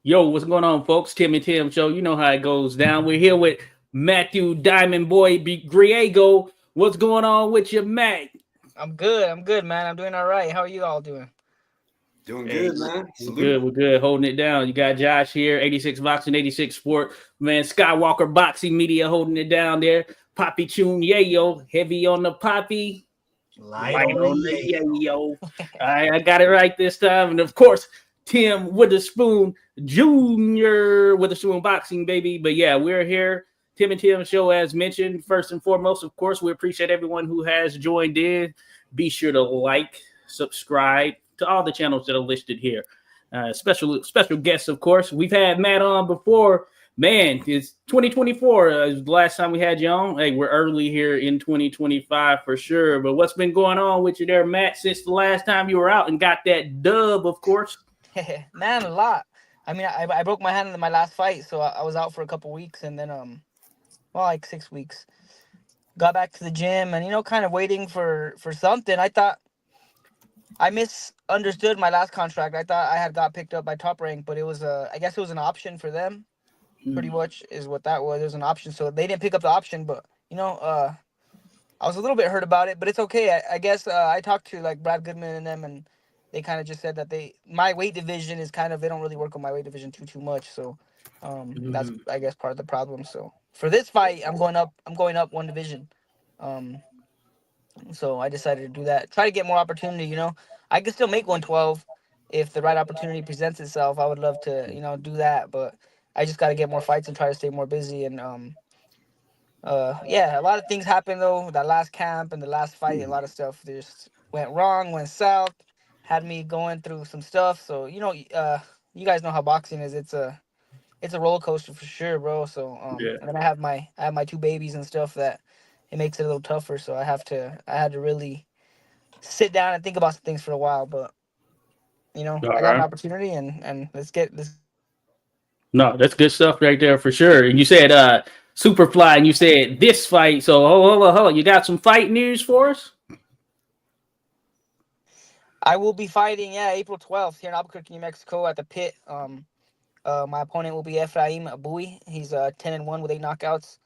Yo, what's going on, folks? Tim and Tim show. You know how it goes down. We're here with Matthew Diamond Boy Griego. What's going on with you, Matt? I'm good. I'm good, man. I'm doing all right. How are you all doing? Doing Hey, good, man. we're Salute. good. We're good. Holding it down. You got Josh here, 86 Boxing, 86 Sport. Man, Skywalker Boxing Media holding it down there. Poppy Tune Yayo. Heavy on the Poppy. Light Light on the on the yayo. Yayo. All right, I got it right this time. And of course, Tim Witherspoon Jr. Witherspoon Boxing, baby. But yeah, we're here. Tim and Tim show, as mentioned. First and foremost, of course, we appreciate everyone who has joined in. Be sure to like, subscribe to all the channels that are listed here. Special guests, of course. We've had Matt on before. Man, it's 2024. The last time we had you on. Hey, we're early here in 2025 for sure. But what's been going on with you there, Matt, since the last time you were out and got that dub, of course? Man, a lot. I mean, I broke my hand in my last fight, so I was out for a couple weeks, and then well, like 6 weeks. Got back to the gym, and kind of waiting for something. I thought I misunderstood my last contract. I thought I had got picked up by Top Rank, but it was I guess it was an option for them. Pretty much is what that was. It was an option, so they didn't pick up the option, but I was a little bit hurt about it, but it's okay. I guess I talked to like Brad Goodman and them, and they kind of just said that my weight division is kind of they don't really work on my weight division too much. So that's I guess part of the problem. So for this fight, I'm going up. I'm going up one division. Um, so I decided to do that. Try to get more opportunity. I can still make 112 if the right opportunity presents itself. I would love to do that, but I just got to get more fights and try to stay more busy and yeah, a lot of things happened though. That last camp and the last fight, a lot of stuff just went wrong, went south, had me going through some stuff. So you guys know how boxing is. It's a roller coaster for sure, bro. So Yeah. and then I have my two babies and stuff that it makes it a little tougher. So I had to really sit down and think about some things for a while. But All I got an right. opportunity and let's get it going. No, that's good stuff right there for sure. And you said Superfly, and you said this fight. So hold on. You got some fight news for us? I will be fighting, yeah, April 12th here in Albuquerque, New Mexico at the pit. My opponent will be Ephraim Abui. He's 10-1 with 8 knockouts.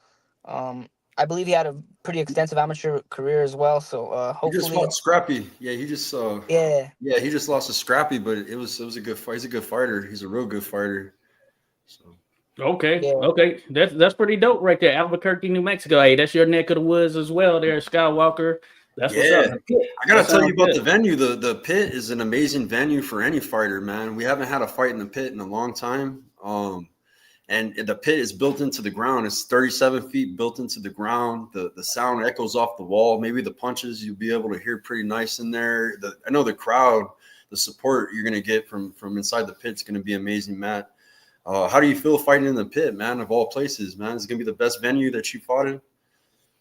I believe he had a pretty extensive amateur career as well. So He just hopefully, fought Scrappy. Yeah, yeah. he just lost to Scrappy, but it was a good fight. He's a good fighter. He's a real good fighter. So Okay, Yeah. okay. That's pretty dope right there. Albuquerque, New Mexico. Hey, that's your neck of the woods as well there, Skywalker. That's what's up. yeah, I That gotta tell you sounds about good. the venue. The pit is an amazing venue for any fighter, man. We haven't had a fight in the pit in a long time. And the pit is built into the ground. It's 37 feet built into the ground. The sound echoes off the wall. Maybe the punches you'll be able to hear pretty nice in there. I know the crowd, the support you're gonna get from inside the pit is gonna be amazing, Matt. How do you feel fighting in the pit, man? Of all places, man, it's gonna be the best venue that you fought in.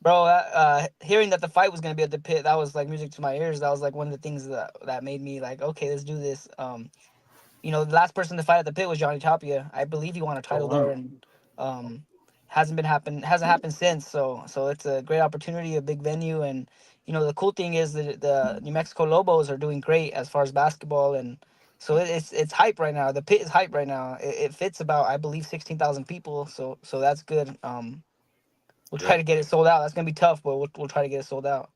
Bro, hearing that the fight was gonna be at the pit, that was like music to my ears. That was like one of the things that made me like, okay, let's do this. The last person to fight at the pit was Johnny Tapia. I believe he won a Oh title there, wow. and um, hasn't happened since. So it's a great opportunity, a big venue, and the cool thing is that the New Mexico Lobos are doing great as far as basketball, and so it's hype right now. The pit is hype right now. It fits about I believe 16,000 people, so that's good. We'll Yeah. try to get it sold out. That's gonna be tough, but we'll try to get it sold out.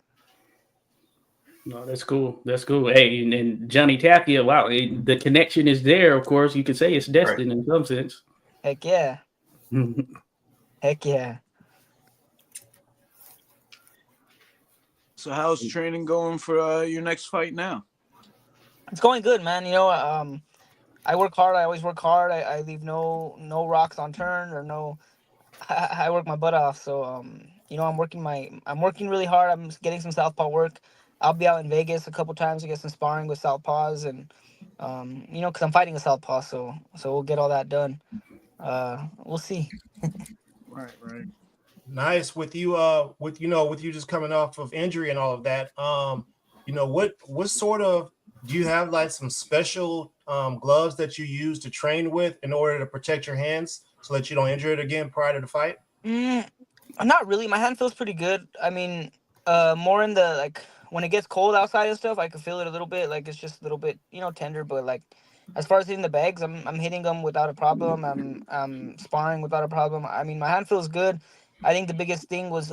No, that's cool. That's cool. Hey, and Johnny Tapia, wow, the connection is there, of course. You could say it's Right. destined in some sense. Heck yeah, heck yeah. So how's training going for your next fight now? It's going good, man. I work hard. I always work hard. I leave no rocks unturned or no. I work my butt off. So I'm working really hard. I'm getting some southpaw work. I'll be out in Vegas a couple times to get some sparring with southpaws and because I'm fighting a southpaw. So we'll get all that done. We'll see. Right, right. Nice with you with you just coming off of injury and all of that. What sort of do you have like some special gloves that you use to train with in order to protect your hands so that you don't injure it again prior to the fight? Mm, Not really. My hand feels pretty good. I mean, more in the like when it gets cold outside and stuff, I can feel it a little bit. Like it's just a little bit, tender. But like As far as hitting the bags, I'm hitting them without a problem. I'm sparring without a problem. I mean, my hand feels good. I think the biggest thing was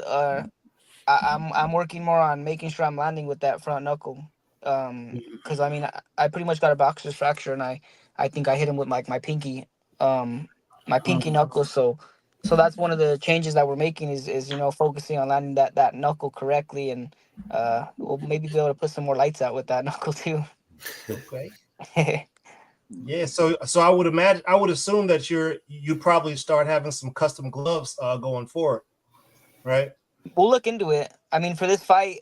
I'm working more on making sure I'm landing with that front knuckle. Because I mean I pretty much got a boxer's fracture, and I think I hit him with like um my pinky knuckle. So that's one of the changes that we're making is focusing on landing that knuckle correctly, and we'll maybe be able to put some more lights out with that knuckle too. Okay. Yeah, so I would assume that you probably start having some custom gloves going forward, right? We'll look into it. I mean, for this fight,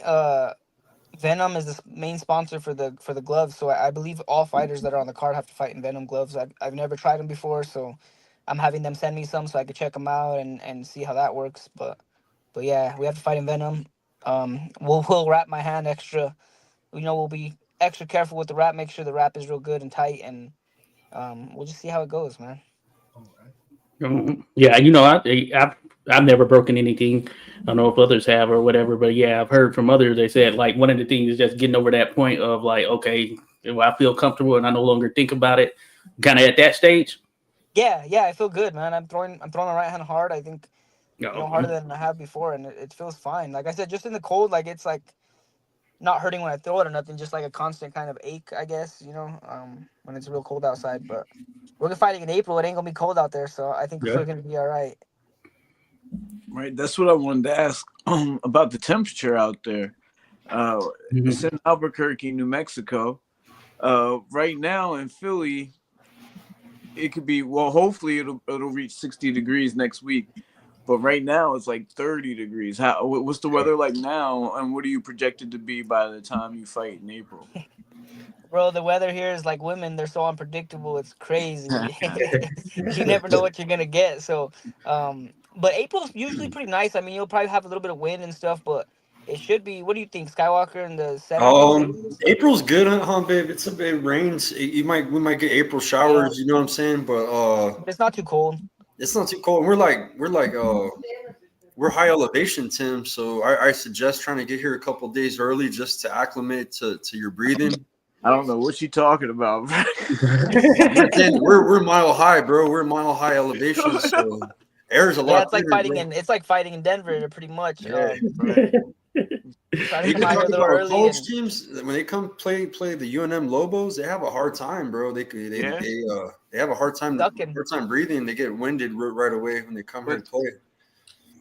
Venom is the main sponsor for the gloves. So I believe all fighters that are on the card have to fight in Venom gloves. I've never tried them before, so I'm having them send me some so I could check them out and see how that works. But yeah, we have to fight in Venom. We'll wrap my hand extra. We'll be extra careful with the wrap. Make sure the wrap is real good and tight, and we'll just see how it goes, man. All right. Yeah, I've never broken anything. I don't know if others have or whatever, but yeah, I've heard from others. They said like one of the things is just getting over that point of like, okay, well, I feel comfortable and I no longer think about it. Kind of at that stage. Yeah, I feel good, man. I'm throwing my right hand hard. I think harder No. than I have before, and it feels fine. Like I said, just in the cold, like it's like not hurting when I throw it or nothing, just like a constant kind of ache, I guess, when it's real cold outside. But we're fighting in April. It ain't gonna be cold out there, so I think Yeah. we're gonna be all right. Right, that's what I wanted to ask about the temperature out there. It's in Albuquerque, New Mexico. Right now in Philly, it could be hopefully it'll reach 60 degrees next week. But right now it's like 30 degrees. What's the weather like now, and what are you projected to be by the time you fight in April? Bro, the weather here is like women. They're so unpredictable. It's crazy. You never know what you're gonna get. So, but April's usually pretty nice. I mean, you'll probably have a little bit of wind and stuff, but it should be. What do you think, Skywalker, in the 70s, 80s? April's good, huh, babe? It rains. We might get April Yeah, showers. You know what I'm saying? But but it's not too cold. it's not too cold. And we're high elevation, Tim. So I suggest trying to get here a couple days early just to acclimate to your breathing. I don't know what you talking about. We're mile high, bro. We're mile high elevation, so air's a Yeah, lot clearer, bro. it's like fighting in Denver, pretty much. Yeah. Right. Try to You come can out here talk a little about early college and teams when they come play the UNM Lobos. They have a hard time, bro. They have a hard time ducking. breathing. They get winded right away when they come here to play.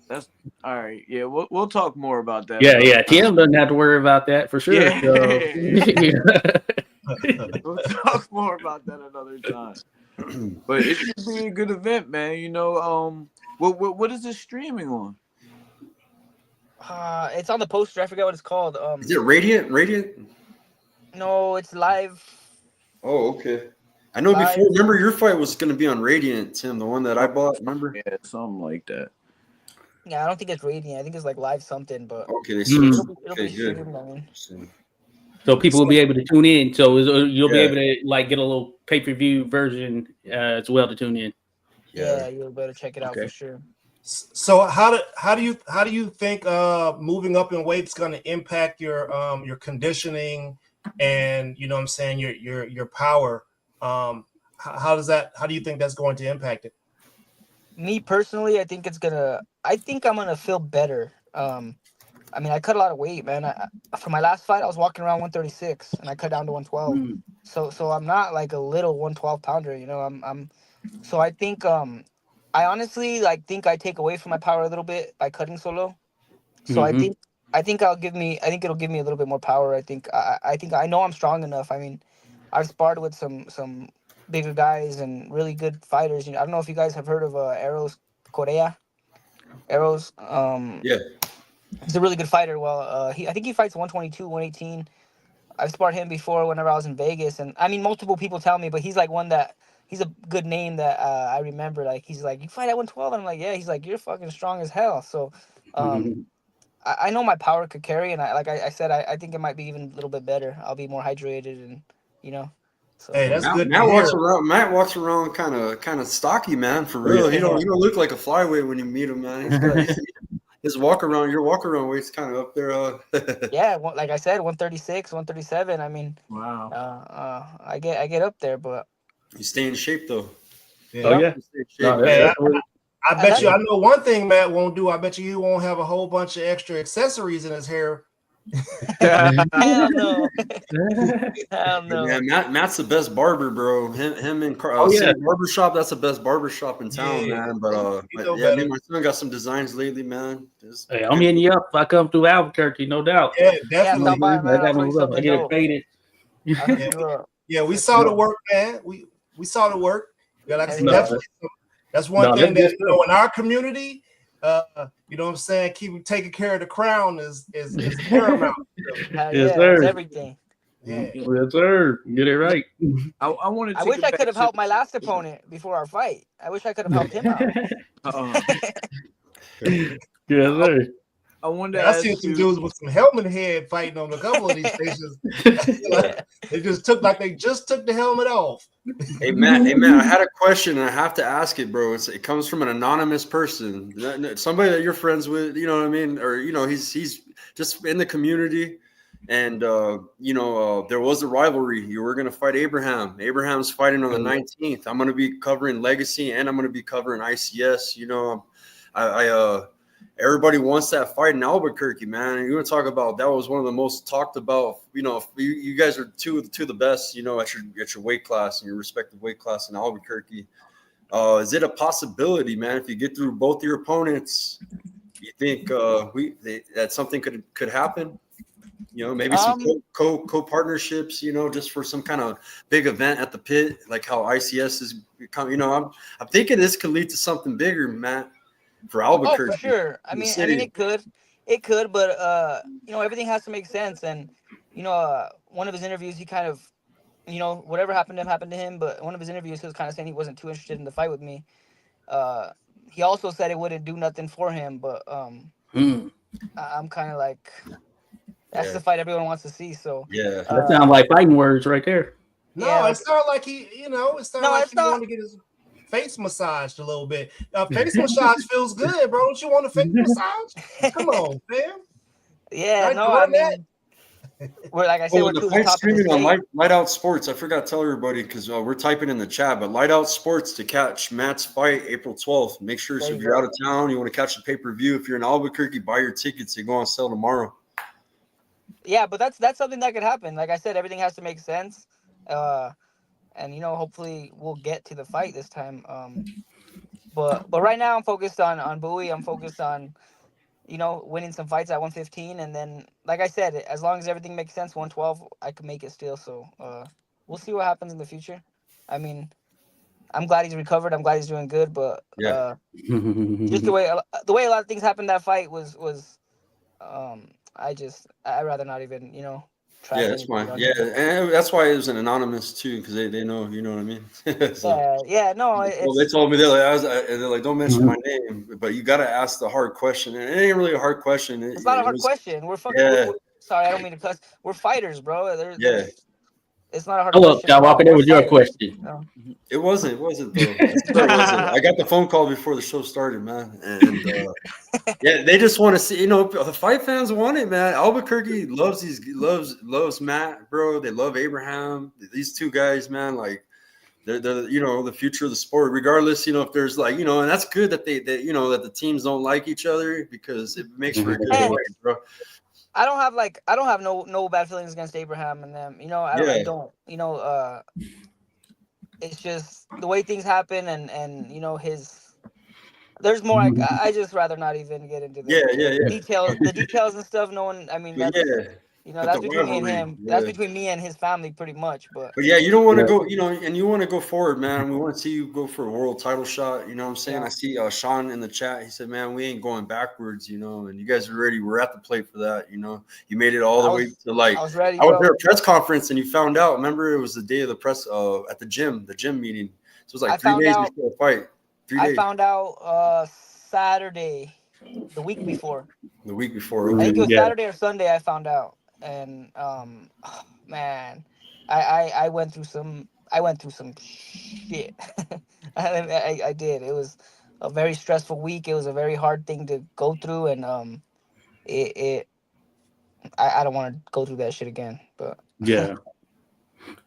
That's all right. Yeah, we'll talk more about that. Yeah. Tim doesn't have to worry about that for sure. Yeah. So, We'll talk more about that another time. But it should be a good event, man. What is this streaming on? It's on the poster. I forget what it's called. Is it Radiant? Radiant? No, it's live. Oh, okay. I know Live. before. Remember, your fight was going to be on Radiant, Tim, the one that I bought. Remember? Yeah, something like that. Yeah, I don't think it's Radiant. I think it's like live something, but Okay, they it'll Okay, be good. streamed. I mean, so people will be able to tune in. So you'll be Yeah. able to like get a little pay-per-view version as well to tune in. yeah, you'll be able to check it out for sure. So how do you think moving up in weight is going to impact your conditioning and what I'm saying your power? How do you think that's going to impact it? Me personally, I think I'm gonna feel better. I mean, I cut a lot of weight, man. For my last fight, I was walking around 136, and I cut down to 112. So I'm not like a little 112 pounder, I'm. So I think I honestly think I take away from my power a little bit by cutting so low. So I think it'll give me a little bit more power. I think I know I'm strong enough. I mean, I've sparred with some bigger guys and really good fighters. I don't know if you guys have heard of Eros Correa. Eros, Yeah. he's a really good fighter. Well, I think he fights 122, 118. I've sparred him before whenever I was in Vegas, and I mean, multiple people tell me, but he's like one that he's a good name that I remember. Like he's like, you fight at 112, and I'm like, yeah. He's like, you're fucking strong as hell. So, I know my power could carry, and I said, I think it might be even a little bit better. I'll be more hydrated, and So, Hey, that's good. Matt walks around kind of stocky, man. For real, you don't look like a flyweight when you meet him, man. His your walk around weight's kind of up there. Yeah, like I said, 136, 137. I mean, Wow. I get up there, but You stay in shape though. Yeah. Oh yeah. You stay in shape, No, man. Hey, that's what I bet you I know one thing Matt won't do. I bet you he won't have a whole bunch of extra accessories in his hair. Hell no. Hell Hey, no. man, Matt's the best barber, bro. Him and Oh, yeah. City Barbershop. That's the best barbershop in town, Yeah. man. You know Yeah, me better. and my son got some designs lately, man. It's Hey, I'm hitting you up if I come through Albuquerque, no doubt. Yeah, Yeah, definitely. stop by, I man. I'll got show my you stuff. I something get it dope. faded. I'll hit you up. Yeah, we For saw the sure. work, man. We saw the work. Yeah, like I said, No, definitely. That's one no, thing that's that good stuff. in our community, you know what I'm saying, keep taking care of the crown is paramount. Hell Yes, yeah, sir. it's everything. Yeah. Yes, sir. Get it right. I want to I take wish it I back could have to helped my last opponent before our fight. I wish I could have helped him out. Yes, sir. I wanted Man, to I seen ask some you. dudes with some helmet head fighting on a couple of these stations. Yeah. They just took the helmet off. Hey Matt, I had a question and I have to ask it, bro. It comes from an anonymous person, somebody that you're friends with. You know what I mean? Or he's just in the community. And there was a rivalry. You were gonna fight Abraham. Abraham's fighting on the 19th. I'm gonna be covering Legacy and I'm gonna be covering ICS. Everybody wants that fight in Albuquerque, man. And you want to talk about that was one of the most talked about. You guys are two of the best, at your weight class and your respective weight class in Albuquerque. Is it a possibility, man? If you get through both your opponents, you think that something could happen? Maybe some co-partnerships, just for some kind of big event at the pit, like how ICS is become. I'm thinking this could lead to something bigger, Matt, for Oh, Albuquerque. for sure. I mean, it could, but everything has to make sense. And one of his interviews, he kind of, whatever happened to him. But one of his interviews, he was kind of saying he wasn't too interested in the fight with me. He also said it wouldn't do nothing for him, but I'm kind of like, that's the fight everyone wants to see. So yeah, That sounds like fighting words right there. No, Yeah, it sounded like he wanted to get his face massaged a little bit. Face massage feels good, bro. Don't you want a face massage? Come on, fam. Yeah, Right, no, run I mean, we're like I said, we're the two of the fight's top of the streaming on state. Light Out Sports. I forgot to tell everybody because we're typing in the chat, but Light Out Sports to catch Matt's fight April 12th. Make sure There if you you're go. out of town, you want to catch the pay-per-view. If you're in Albuquerque, buy your tickets. They go on sale tomorrow. Yeah, but that's something that could happen. Like I said, everything has to make sense. And hopefully we'll get to the fight this time. But right now I'm focused on Bowie. I'm focused on winning some fights at 115, and then like I said, as long as everything makes sense, 112 I can make it still. So we'll see what happens in the future. I mean, I'm glad he's recovered. I'm glad he's doing good, but just the way a lot of things happened that fight was I'd rather not even try. Yeah, that's fine. Yeah, and that's why it was an anonymous too, because they know, you know what I mean. So, no. well, they told me they're like, don't mention my name, but you got to ask the hard question, and it ain't really a hard question. It's not a hard question. We're fucking. Yeah. We're, sorry, I don't mean to cuss. We're fighters, bro. Yeah. It's not a hard Hello, question. y'all walking in with your question. No. It wasn't though. I got the phone call before the show started, man, and yeah, they just want to see. The fight fans want it, man. Albuquerque loves Matt, bro. They love Abraham. These two guys, man, like they're the future of the sport. Regardless, if there's like and that's good that that the teams don't like each other because it makes for a good fight, bro. I don't have no bad feelings against Abraham and them. I don't. It's just the way things happen and his. There's more. I just rather not even get into the details. The details and stuff. No one. I mean, that's that's between me and him. Yeah. That's between me and his family, pretty much. But yeah, you don't want to go. And you want to go forward, man. We want to see you go for a world title shot. You know what I'm saying? Yeah. I see Sean in the chat. He said, "Man, we ain't going backwards." And you guys already were at the plate for that. You made it all the way to like. I was ready. I was there at a press conference, and you found out. Remember, it was the day of the press at the gym meeting. So it was like 3 days before the fight. 3 days. I found out Saturday, the week before. The week before. I think it was Saturday or Sunday. I found out, and man, I went through some shit. I did. It was a very stressful week. It was a very hard thing to go through, and I don't want to go through that shit again. But yeah.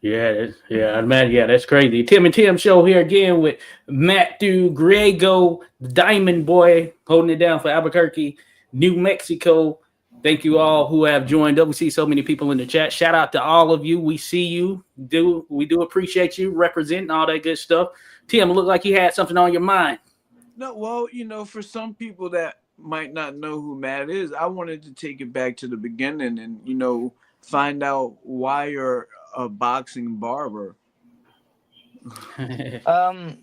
Man, yeah, that's crazy. Tim and Tim show here again with Matthew Griego, the Diamond Boy, holding it down for Albuquerque, New Mexico. Thank you all who have joined up. We see so many people in the chat. Shout out to all of you. We see you. We do appreciate you representing all that good stuff. Tim, it looked like you had something on your mind. No, well, for some people that might not know who Matt is, I wanted to take it back to the beginning and find out why you're a boxing barber. Well,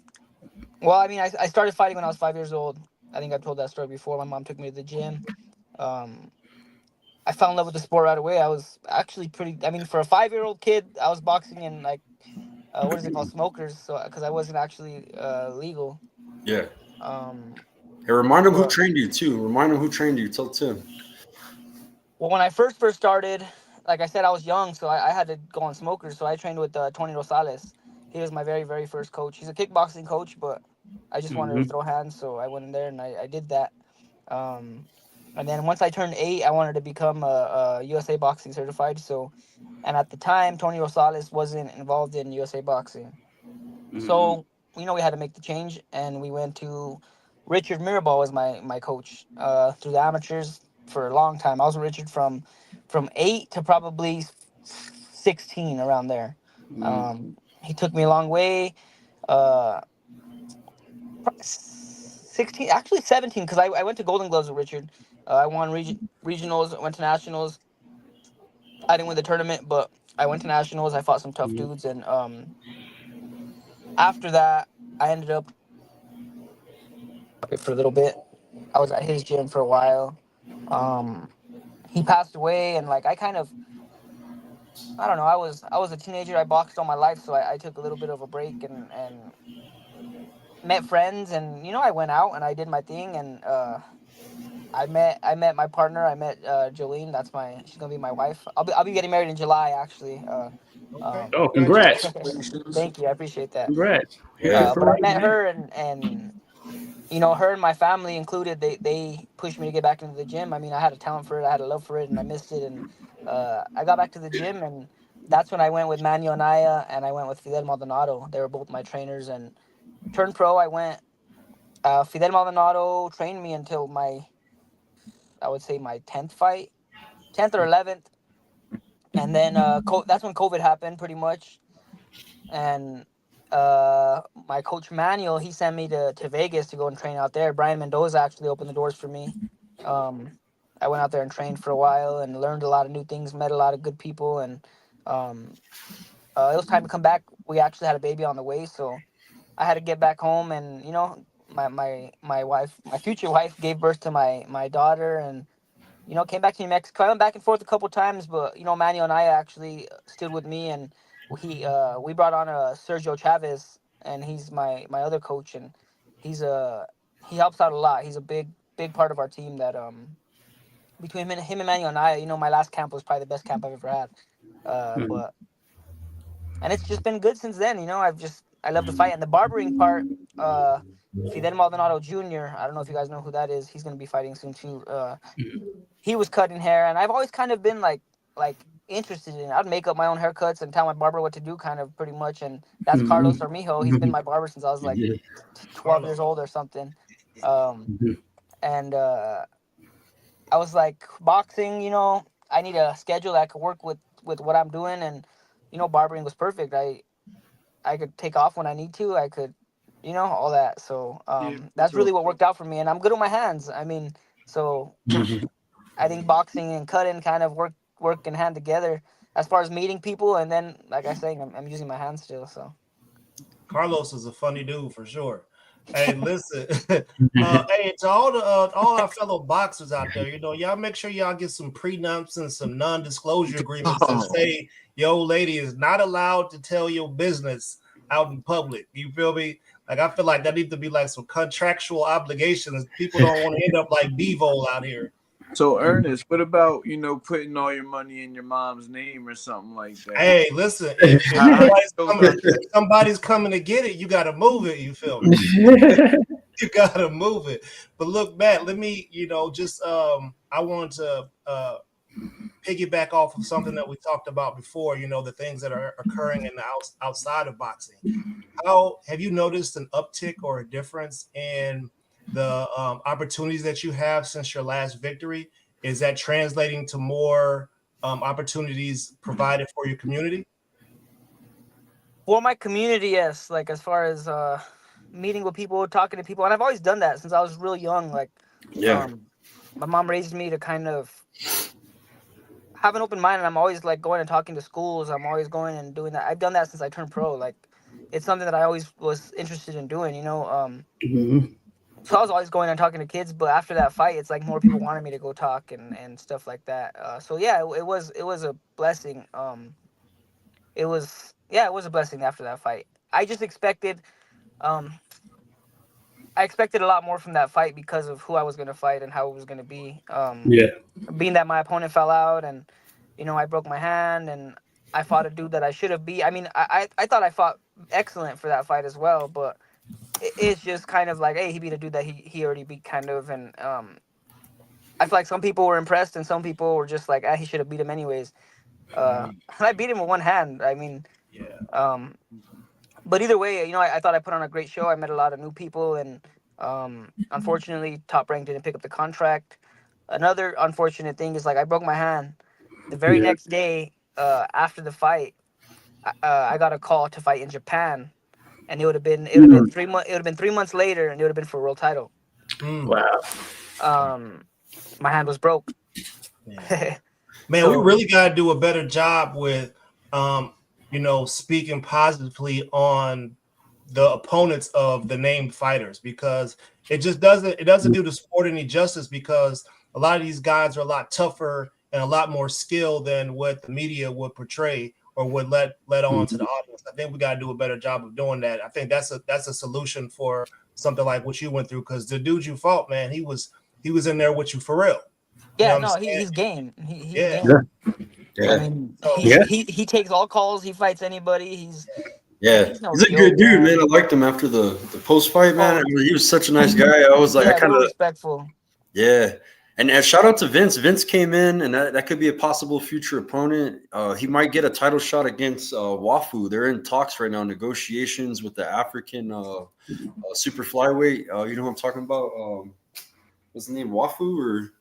I mean, I started fighting when I was 5 years old. I think I've told that story before. My mom took me to the gym. I fell in love with the sport right away. I was actually for a 5-year-old kid, I was boxing in like, what is it called, smokers. So because I wasn't actually legal. Yeah. Um, Hey, remind them who trained you too. Remind them who trained you. Tell Tim. Well, when I first started, like I said, I was young, so I had to go on smokers. So I trained with Tony Rosales. He was my very, very first coach. He's a kickboxing coach, but I just wanted to throw hands, so I went in there and I did that. And then once I turned 8, I wanted to become a USA Boxing certified. And at the time, Tony Rosales wasn't involved in USA Boxing. So, we had to make the change, and we went to Richard Mirabal as my coach through the amateurs for a long time. I was with Richard from 8 to probably 16, around there. He took me a long way. 16, actually 17, because I went to Golden Gloves with Richard. I won regionals, went to nationals. I didn't win the tournament, but I went to nationals. I fought some tough dudes, and after that, I ended up for a little bit. I was at his gym for a while. He passed away, and like I don't know. I was a teenager. I boxed all my life, so I took a little bit of a break and met friends, and I went out and I did my thing, and I met my partner. I met Jolene. She's gonna be my wife. I'll be getting married in July, actually. Okay. Oh, congrats. Thank you. I appreciate that. Congrats. Yeah. But I met her, and her and my family included, they pushed me to get back into the gym. I mean, I had a talent for it, I had a love for it, and I missed it. And I got back to the gym, and that's when I went with Manuel Anaya and I went with Fidel Maldonado. They were both my trainers, and turned pro. I went. Fidel Maldonado trained me until I would say my 10th fight, 10th or 11th, and then that's when COVID happened, pretty much. And my coach Manuel, he sent me to Vegas to go and train out there. Brian Mendoza actually opened the doors for me. I went out there and trained for a while and learned a lot of new things, met a lot of good people, and it was time to come back. We actually had a baby on the way, so I had to get back home. And my wife, my future wife, gave birth to my daughter, and came back to New Mexico. I went back and forth a couple times, but Manuel and I actually stood with me, and we brought on Sergio Chavez, and he's my other coach, and he helps out a lot. He's a big part of our team. That between him and Manuel and I, my last camp was probably the best camp I've ever had. And it's just been good since then. I love to fight. And the barbering part, Fidel Maldonado Jr., I don't know if you guys know who that is. He's going to be fighting soon too. He was cutting hair, and I've always kind of been like interested in it. I'd make up my own haircuts and tell my barber what to do, kind of, pretty much. And that's Carlos Armijo. He's been my barber since I was like 12 years old or something. And I was like, boxing, I need a schedule that could work with what I'm doing. And barbering was perfect. I could take off when I need to. I could, all that. So that's really what worked out for me. And I'm good with my hands. I mean, so I think boxing and cutting kind of work in hand together as far as meeting people. And then, like I say, I'm using my hands still. So Carlos is a funny dude for sure. Hey, listen. Hey, to all our fellow boxers out there, y'all make sure y'all get some prenups and some non-disclosure agreements that say your old lady is not allowed to tell your business out in public. You feel me? Like, I feel like that needs to be like some contractual obligations. People don't want to end up like Bevo out here. So, Ernest, what about, putting all your money in your mom's name or something like that? Hey, listen, if somebody's coming to get it, you got to move it. You feel me? You got to move it. But look, Matt, let me, I want to piggyback off of something that we talked about before, the things that are occurring in the outside of boxing. How have you noticed an uptick or a difference in the opportunities that you have since your last victory? Is that translating to more opportunities provided for your community? For my community, yes. Like as far as meeting with people, talking to people, and I've always done that since I was real young. Like, Yeah. My mom raised me to kind of have an open mind, and I'm always like going and talking to schools. I'm always going and doing that. I've done that since I turned pro. Like, it's something that I always was interested in doing. So I was always going and talking to kids. But after that fight, it's like more people wanted me to go talk and stuff like that. So yeah, it was a blessing. It was a blessing after that fight. I just expected, um, I expected a lot more from that fight because of who I was going to fight and how it was going to be. Yeah. Being that my opponent fell out and, I broke my hand and I fought a dude that I should have beat. I mean, I thought I fought excellent for that fight as well, but it's just kind of like, hey, he beat a dude that he already beat kind of. And I feel like some people were impressed and some people were just like, he should have beat him anyways. And I beat him with one hand. I mean, Yeah. But either way, I thought I put on a great show. I met a lot of new people, and unfortunately, Top Rank didn't pick up the contract. Another unfortunate thing is like I broke my hand. The very next day, after the fight, I got a call to fight in Japan, and it would have been 3 months. It would have been 3 months later, and it would have been for a world title. Wow. My hand was broke. Yeah. Man, we really got to do a better job with, speaking positively on the opponents of the named fighters, because it doesn't do the sport any justice, because a lot of these guys are a lot tougher and a lot more skilled than what the media would portray or would let on to the audience. I think we got to do a better job of doing that. I think that's a solution for something like what you went through, because the dude you fought, man, he was in there with you for real. Yeah, no, he's game. He's game. Yeah. I mean, he takes all calls. He fights anybody. He's a good dude, man. I liked him after the post fight, man. He was such a nice guy. I was like, I kind of respectful. Yeah, and shout out to Vince. Vince came in, and that could be a possible future opponent. He might get a title shot against Wafu. They're in talks right now, negotiations with the African super flyweight. You know what I'm talking about? What's the name? Wafu, or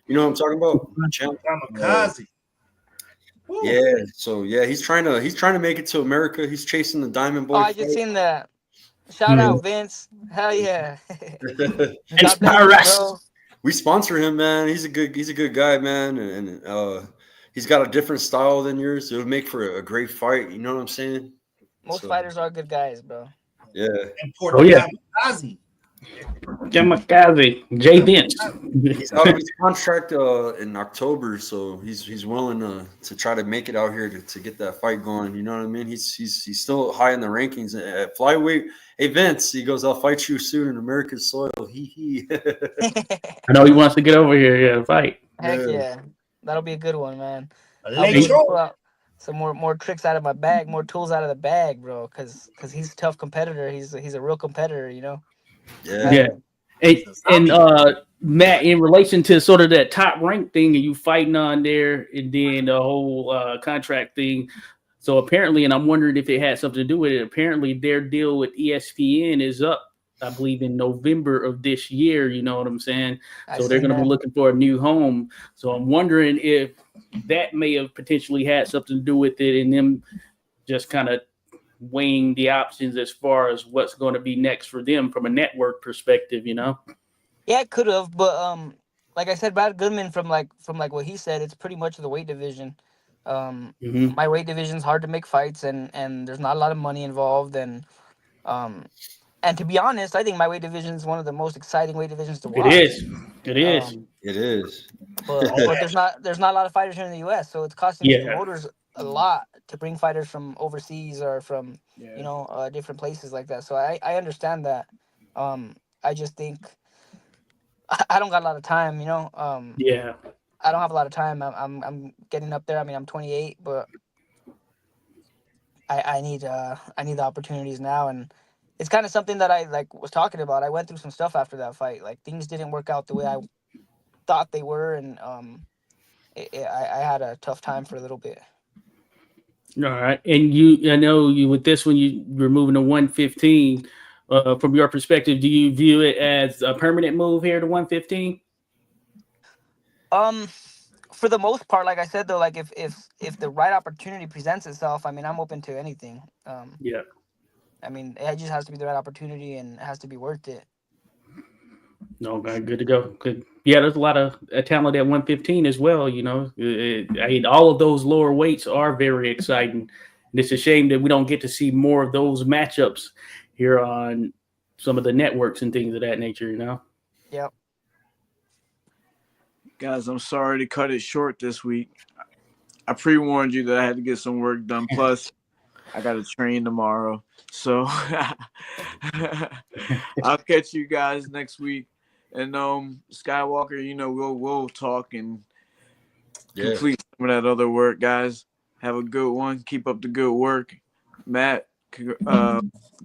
you know what I'm talking about? Kamikaze. Yeah, so yeah, he's trying to make it to America. He's chasing the Diamond Boy. I just seen that. Shout out Vince. Hell yeah. Inspire us. We sponsor him, man. He's a good guy, man, and he's got a different style than yours. It would make for a great fight. You know what I'm saying? Most fighters are good guys, bro. Yeah. Kamikaze. Kamikaze. Jay Vince. He's out of his contract in October, so he's willing to try to make it out here to get that fight going. You know what I mean? He's still high in the rankings at flyweight. Hey Vince, he goes, I'll fight you soon in America's soil. He. I know he wants to get over here, to fight. Heck yeah. That'll be a good one, man. Pull out some more tricks out of my bag, more tools out of the bag, bro. Because he's a tough competitor. He's a real competitor, Yeah. And Matt, in relation to sort of that Top Rank thing and you fighting on there, and then the whole contract thing. So apparently, and I'm wondering if it had something to do with it. Apparently, their deal with ESPN is up, I believe, in November of this year. You know what I'm saying? So they're going to be looking for a new home. So I'm wondering if that may have potentially had something to do with it, and them just kind of weighing the options as far as what's going to be next for them from a network perspective. Yeah, it could have, but like I said, Brad Goodman from what he said, it's pretty much the weight division. My weight division is hard to make fights, and there's not a lot of money involved, and to be honest, I think my weight division is one of the most exciting weight divisions to watch. It is. But there's not a lot of fighters here in the U.S., so it's costing the promoters a lot to bring fighters from overseas or from different places like that. So I understand that. I just think I don't got a lot of time, I don't have a lot of time. I'm getting up there. I mean, I'm 28, but I need the opportunities now, and it's kind of something that I was talking about. I went through some stuff after that fight. Like things didn't work out the way I thought they were, and I had a tough time for a little bit. All right, and I know you with this one, you're moving to 115. From your perspective, do you view it as a permanent move here to 115? Um, for the most part, like I said though, like if the right opportunity presents itself, I mean, I'm open to anything. Yeah. I mean, it just has to be the right opportunity and it has to be worth it. No, okay, good to go. Good. Yeah, there's a lot of talent at 115 as well. I mean, all of those lower weights are very exciting. And it's a shame that we don't get to see more of those matchups here on some of the networks and things of that nature. Yep. Guys, I'm sorry to cut it short this week. I pre-warned you that I had to get some work done. Plus, I got to train tomorrow. So I'll catch you guys next week. And Skywalker, we'll talk and complete some of that other work, guys. Have a good one. Keep up the good work. Matt, good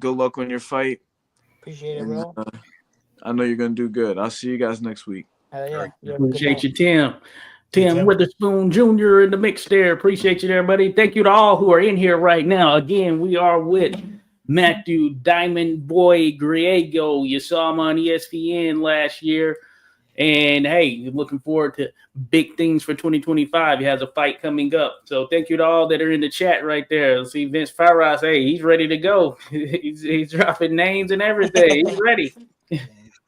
luck on your fight. Appreciate it, And bro. I know you're gonna do good. I'll see you guys next week. Yeah. You have a good Appreciate night. you, Tim. Tim. Tim Witherspoon Jr. in the mix there. Appreciate you there, buddy. Thank you to all who are in here right now. Again, we are with Matthew Diamond Boy Griego. You saw him on ESPN last year. And hey, looking forward to big things for 2025. He has a fight coming up. So thank you to all that are in the chat right there. See Vince Farras, hey, he's ready to go. he's dropping names and everything. He's ready. Look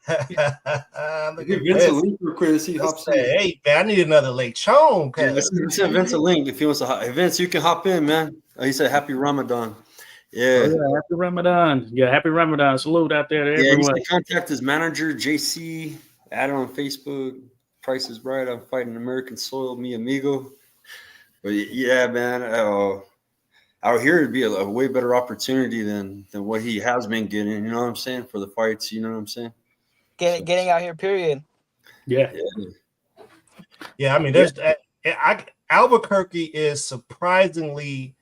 at Vince a this. link real quick to see Let's hops say, in. hey, man, I need another lechon. Yeah, let's send Vince a link if he wants to. Hey, Vince, you can hop in, man. He said happy Ramadan. Yeah. Oh, yeah, happy Ramadan. Yeah, happy Ramadan. Salute out there to everyone. He said contact his manager, JC. Add him on Facebook. Price is right. I'm fighting American soil, mi amigo. But yeah, man, out here it'd be a way better opportunity than what he has been getting. You know what I'm saying, for the fights. You know what I'm saying. Getting out here, period. Yeah. Yeah, I mean, there's Albuquerque is surprisingly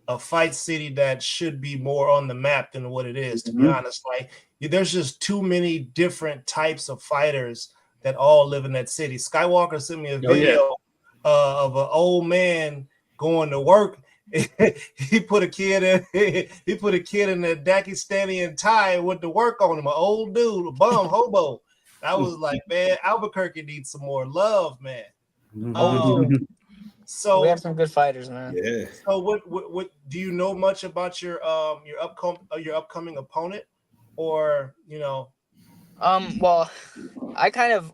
a fight city that should be more on the map than what it is, to be honest. Like, there's just too many different types of fighters that all live in that city. Skywalker sent me a video of an old man going to work. he put a kid in that Dakistani tie and went to work on him, an old dude, a bum hobo. I was like, man, Albuquerque needs some more love, man. So we have some good fighters, man. Yeah. So what do you know much about your upcoming opponent, or Well, I kind of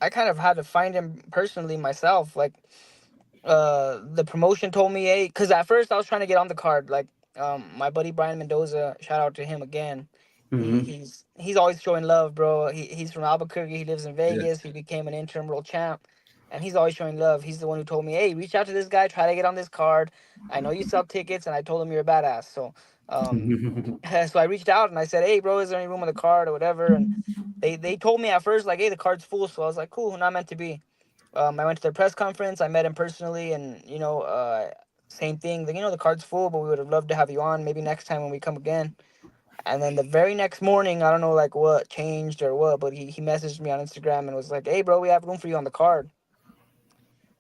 had to find him personally myself. Like, the promotion told me, hey, because at first I was trying to get on the card. Like, my buddy Brian Mendoza, shout out to him again. He's always showing love, bro. He's from Albuquerque. He lives in Vegas. He became an interim world champ, and he's always showing love. He's the one who told me, hey, reach out to this guy, try to get on this card. I know you sell tickets, and I told him you're a badass. So, so I reached out and I said, hey, bro, is there any room on the card or whatever? And they told me at first, like, hey, the card's full. So I was like, cool, not meant to be. I went to their press conference. I met him personally, and same thing. Like, the card's full, but we would have loved to have you on. Maybe next time when we come again. And then the very next morning, I don't know like what changed or what, but he messaged me on Instagram and was like, hey, bro, we have room for you on the card.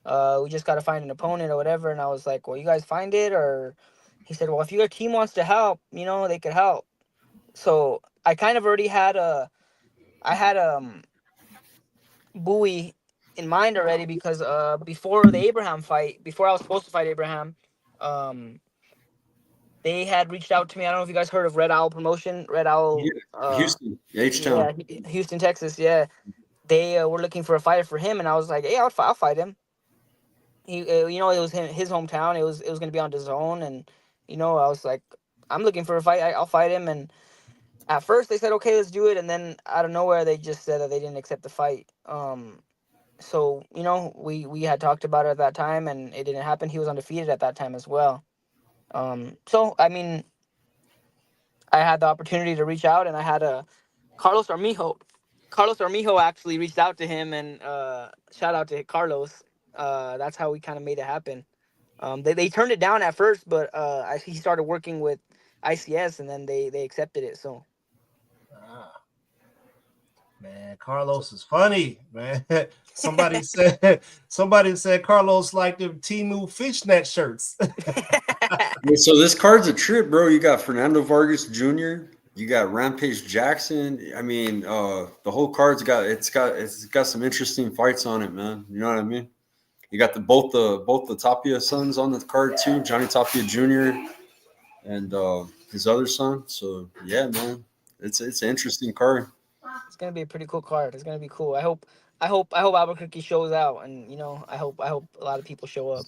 We just got to find an opponent or whatever. And I was like, well, you guys find it? Or he said, well, if your team wants to help, they could help. So I kind of already had Bowie in mind already, because before the Abraham fight, before I was supposed to fight Abraham, they had reached out to me. I don't know if you guys heard of Red Owl Promotion. Red Owl, Houston, H-Town. Yeah, Houston, Texas. Yeah, they were looking for a fighter for him, and I was like, hey, I'll fight him. He, it was his hometown. It was going to be on DAZN, and I was like, I'm looking for a fight. I'll fight him. And at first they said, okay, let's do it, and then out of nowhere they just said that they didn't accept the fight. So we had talked about it at that time, and it didn't happen. He was undefeated at that time as well. So I mean, I had the opportunity to reach out, and I had Carlos Armijo. Carlos Armijo actually reached out to him, and shout out to Carlos. That's how we kind of made it happen. They turned it down at first, but he started working with ICS, and then they accepted it. So, Man, Carlos is funny, man. Somebody said Carlos liked the Temu fishnet shirts. So this card's a trip, bro. You got Fernando Vargas Jr. You got Rampage Jackson. I mean, the whole card's got some interesting fights on it, man. You know what I mean? You got both the Tapia sons on the card too, Johnny Tapia Jr. and his other son. So yeah, man, it's an interesting card. It's gonna be a pretty cool card. It's gonna be cool. I hope Albuquerque shows out, and I hope a lot of people show up.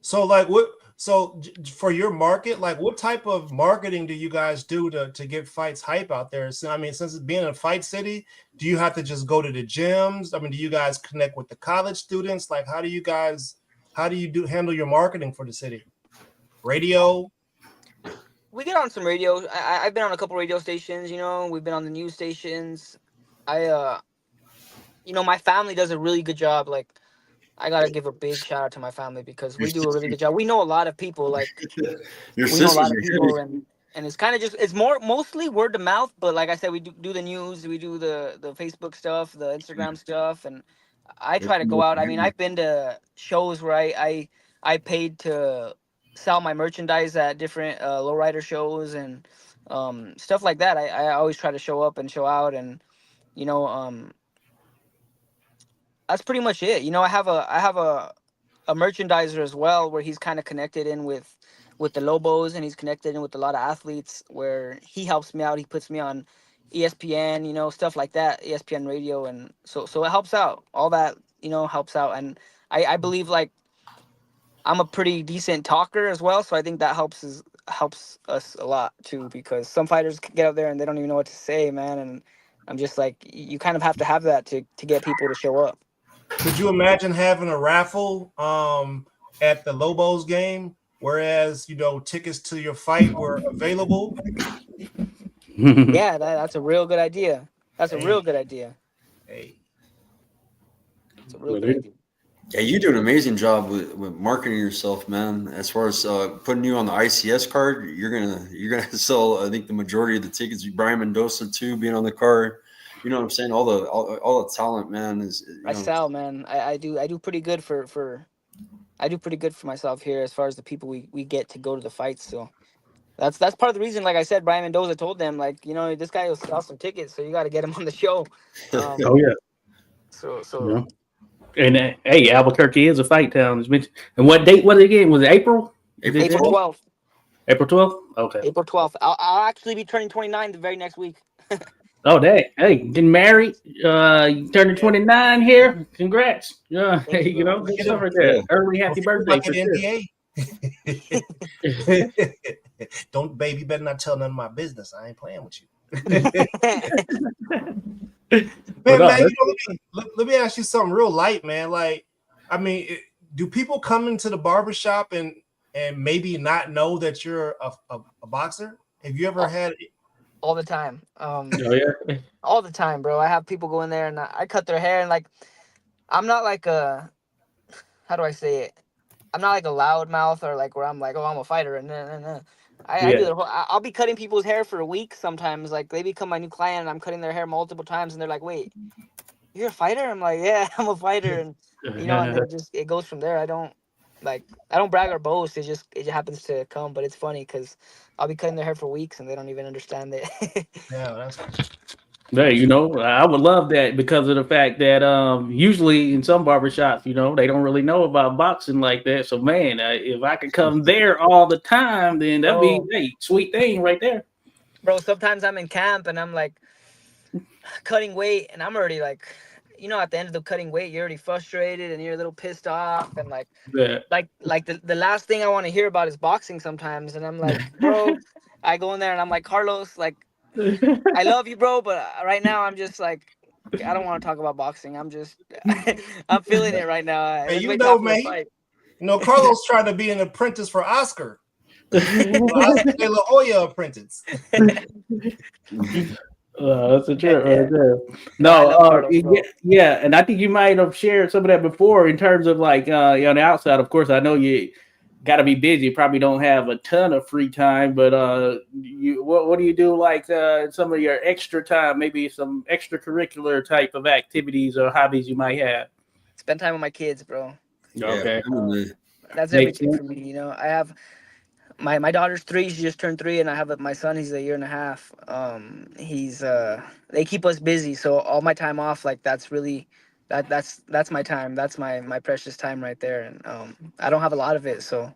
So like what? So for your market, like what type of marketing do you guys do to get fights hype out there? So, I mean, since it's being a fight city, do you have to just go to the gyms? I mean, do you guys connect with the college students? Like, how do you handle your marketing for the city? Radio? We get on some radio. I've been on a couple radio stations. We've been on the news stations. My family does a really good job. Like, I gotta give a big shout out to my family because we do a really good job. We know a lot of people. Like, we know a lot of people, and it's kind of it's mostly word of mouth. But like I said, we do the news, we do the Facebook stuff, the Instagram stuff, and I try to go out. I mean, I've been to shows where I paid to sell my merchandise at different lowrider shows and stuff like that. I always try to show up and show out, and that's pretty much it. I have a merchandiser as well where he's kind of connected in with the Lobos, and he's connected in with a lot of athletes where he helps me out. He puts me on ESPN, stuff like that, ESPN radio, and so it helps out. All that helps out, and I believe like I'm a pretty decent talker as well, so I think that helps us a lot too, because some fighters get out there and they don't even know what to say, man, and I'm just like, you kind of have to have that to get people to show up. Could you imagine having a raffle at the Lobos game, whereas tickets to your fight were available? Yeah, that's a real good idea. That's a real good idea. Hey, it's a real good idea. Yeah, you do an amazing job with marketing yourself, man. As far as putting you on the ICS card, you're gonna sell, I think, the majority of the tickets. Brian Mendoza too, being on the card. You know what I'm saying? All the talent, man. I sell, man. I do pretty good for myself here as far as the people we get to go to the fights. So that's part of the reason. Like I said, Brian Mendoza told them, like, this guy will sell some tickets, so you got to get him on the show. Oh yeah. So. Yeah. And hey, Albuquerque is a fight town. And what date was it again? Was it April? April 12th. April 12th? Okay. April 12th. I'll actually be turning 29 the very next week. Oh, dang. Hey, getting married. You turning 29 here. Congrats. Yeah, good stuff right there. Early happy birthday. For sure. Don't, baby, better not tell none of my business. I ain't playing with you. Man, let me ask you something real light, man. Like, I mean, do people come into the barbershop and maybe not know that you're a boxer? Have you ever had it? All the time. Oh, yeah. All the time, bro. I have people go in there and I cut their hair, and like, I'm not like how do I say it? I'm not like a loud mouth or like where I'm like, oh, I'm a fighter, and I do the whole. I'll be cutting people's hair for a week sometimes. Like, they become my new client, and I'm cutting their hair multiple times, and they're like, "Wait, you're a fighter?" I'm like, "Yeah, I'm a fighter," and and it goes from there. I don't brag or boast. It happens to come, but it's funny because I'll be cutting their hair for weeks, and they don't even understand it. Yeah, that's. Hey, I would love that because of the fact that usually in some barbershops, they don't really know about boxing like that. So, man, if I could come there all the time, then that'd be a sweet thing right there. Bro, sometimes I'm in camp and I'm like cutting weight, and I'm already like, at the end of the cutting weight, you're already frustrated and you're a little pissed off, and like the last thing I want to hear about is boxing sometimes. And I'm like, bro, I go in there and I'm like, Carlos, like, I love you, bro, but right now I'm just like, I don't want to talk about boxing. I'm just, I'm feeling it right now. Hey, man, Carlos trying to be an apprentice for Oscar. Oscar De La Hoya apprentice. That's a trip right there. No, yeah, and I think you might have shared some of that before in terms of like on the outside. Of course, I know got to be busy. Probably don't have a ton of free time, but what do you do like some of your extra time? Maybe some extracurricular type of activities or hobbies you might have. Spend time with my kids, bro. Yeah, Okay, That's makes everything sense. for me. You know, I have my daughter's 3. She just turned 3, and I have my son. He's a year and a half. He's they keep us busy. So all my time off, like that's really that's my time. That's my precious time right there. And I don't have a lot of it, so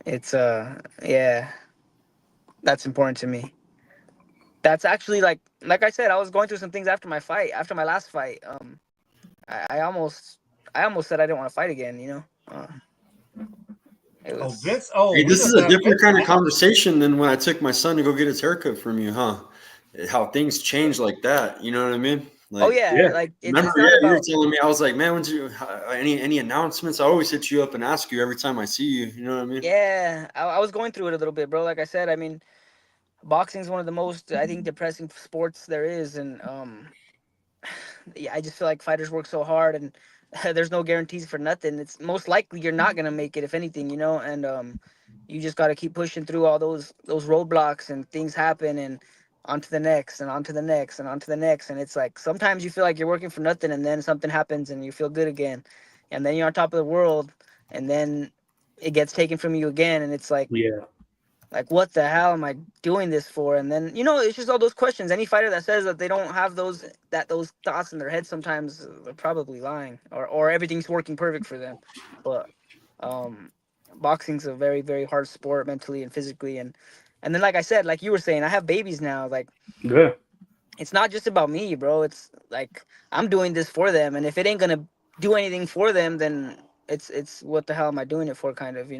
it's yeah, that's important to me. That's actually like I said, I was going through some things after my last fight. I almost said I didn't want to fight again. You know, it Oh, was. Vince. Oh, Hey, we this is just a got different Vince kind of back. conversation than when I took my son to go get his haircut from you, huh? How things change like that. You know what I mean? Oh Like, yeah, Yeah. like remember, it's yeah, not you were about. telling me. I was like, man, when's you any announcements? I always hit you up and ask you every time I see you. You know what I mean? Yeah, I was going through it a little bit, bro. Like I said, I mean, boxing is one of the most, I think, depressing sports there is, and yeah, I just feel like fighters work so hard, and there's no guarantees for nothing. It's most likely you're not gonna make it, if anything, you know, and you just got to keep pushing through all those roadblocks, and things happen, and on to the next, and on to the next, and on to the next, and it's like sometimes you feel like you're working for nothing, and then something happens, and you feel good again, and then you're on top of the world, and then it gets taken from you again, and it's Yeah. like what the hell am I doing this for? And then it's just all those questions. Any fighter that says that they don't have those thoughts in their head, sometimes they're probably lying, or everything's working perfect for them. But um boxing's a very, very hard sport, mentally and physically. And then, like I said, like you were saying, I have babies now. Like, Yeah. it's not just about me, bro. It's like I'm doing this for them, and if it ain't gonna do anything for them, then it's what the hell am I doing it for, kind of,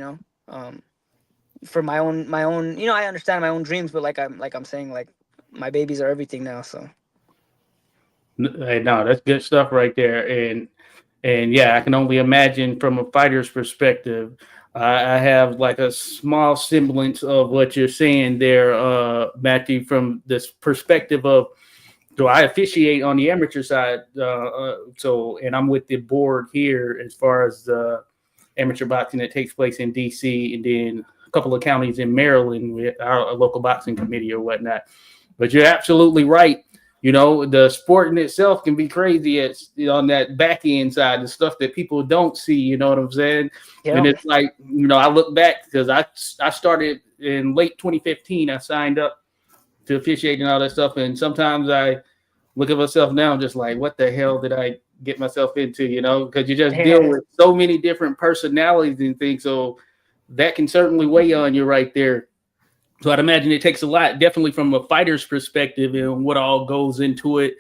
for my own, I understand my own dreams, but like I'm saying, like, my babies are everything now. So Hey, no, that's good stuff right there. And yeah, I can only imagine from a fighter's perspective. I have like a small semblance of what you're saying there, Matthew, from this perspective of, so I officiate on the amateur side. And I'm with the board here as far as the amateur boxing that takes place in DC, and then a couple of counties in Maryland with our local boxing committee or whatnot. But you're absolutely right. The sport in itself can be crazy on that back end side, the stuff that people don't see. You know what I'm saying? And yeah, it's like, I look back because I started in late 2015. I signed up to officiate and all that stuff. And sometimes I look at myself now, I'm just like, what the hell did I get myself into? Because you just deal yeah, with so many different personalities and things. So that can certainly weigh on you right there. So I'd imagine it takes a lot, definitely from a fighter's perspective, and what all goes into it,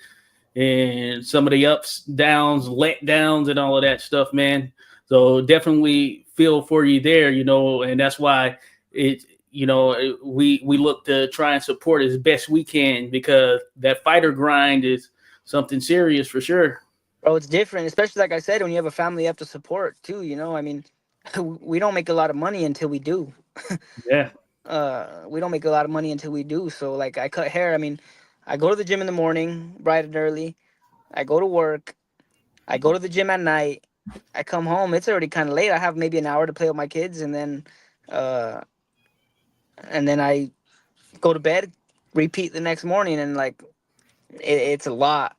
and some of the ups, downs, letdowns, and all of that stuff, man. So definitely feel for you there, and that's why we look to try and support as best we can, because that fighter grind is something serious for sure. bro, it's different, especially like I said, when you have a family you have to support too. I mean, we don't make a lot of money until we do. Yeah. We don't make a lot of money until we do. So, like, I cut hair. I mean, I go to the gym in the morning, bright and early. I go to work. I go to the gym at night. I come home. It's already kind of late. I have maybe an hour to play with my kids, uh, and then I go to bed. Repeat the next morning, and like, it's a lot.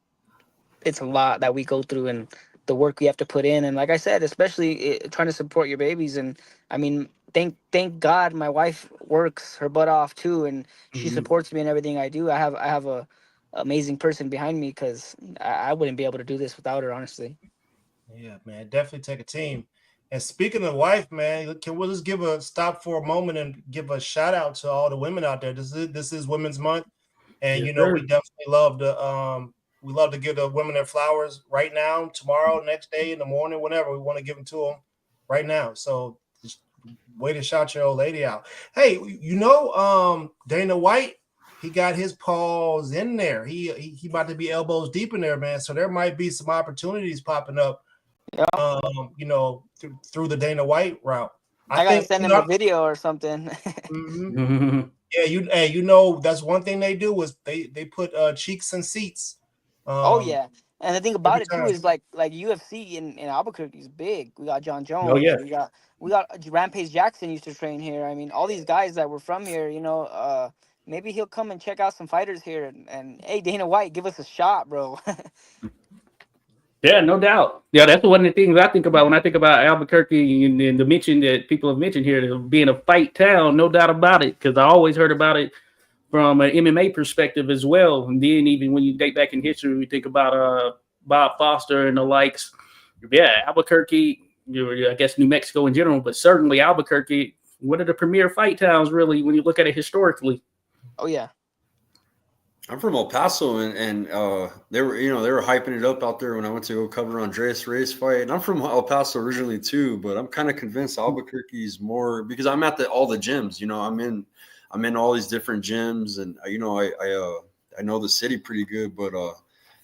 It's a lot that we go through, and the work we have to put in. And like I said, especially trying to support your babies. And I mean, thank God my wife works her butt off too, and she Mhm. supports me in everything I do. I have a amazing person behind me, because I wouldn't be able to do this without her, honestly. Yeah, man, definitely take a team. And speaking of wife, man, can we just give a stop for a moment and give a shout out to all the women out there? This is Women's Month, and Yes, we sir. definitely love to give the women their flowers right now, tomorrow, next day, in the morning, whenever we want to give them to them right now. So just way to shout your old lady out. Hey, Dana White, he got his paws in there. He about to be elbows deep in there, man. So there might be some opportunities popping up, Yeah, through the Dana White route. I I gotta think, send him a video or something. mhm. Mhm. Yeah, that's one thing they do is they put cheeks and seats. Oh Um, yeah, And the thing every about it too time. is like UFC in Albuquerque is big. We got John Oh Jones. yeah. We got Rampage Jackson used to train here. I mean, all these guys that were from here. Maybe he'll come and check out some fighters here. And hey, Dana White, give us a shot, bro. Yeah, no doubt. Yeah, that's one of the things I think about when I think about Albuquerque and the mention that people have mentioned here, being a fight town, no doubt about it. Because I always heard about it from an MMA perspective as well. And then even when you date back in history, we think about Bob Foster and the likes. Yeah, Albuquerque, I guess New Mexico in general, but certainly Albuquerque, one of the premier fight towns, really, when you look at it historically. Oh yeah. I'm from El Paso, and they were hyping it up out there when I went to go cover Andreas Reyes fight. And I'm from El Paso originally too, but I'm kind of convinced Albuquerque is more because I'm at all the gyms. I'm in all these different gyms, and I know the city pretty good, but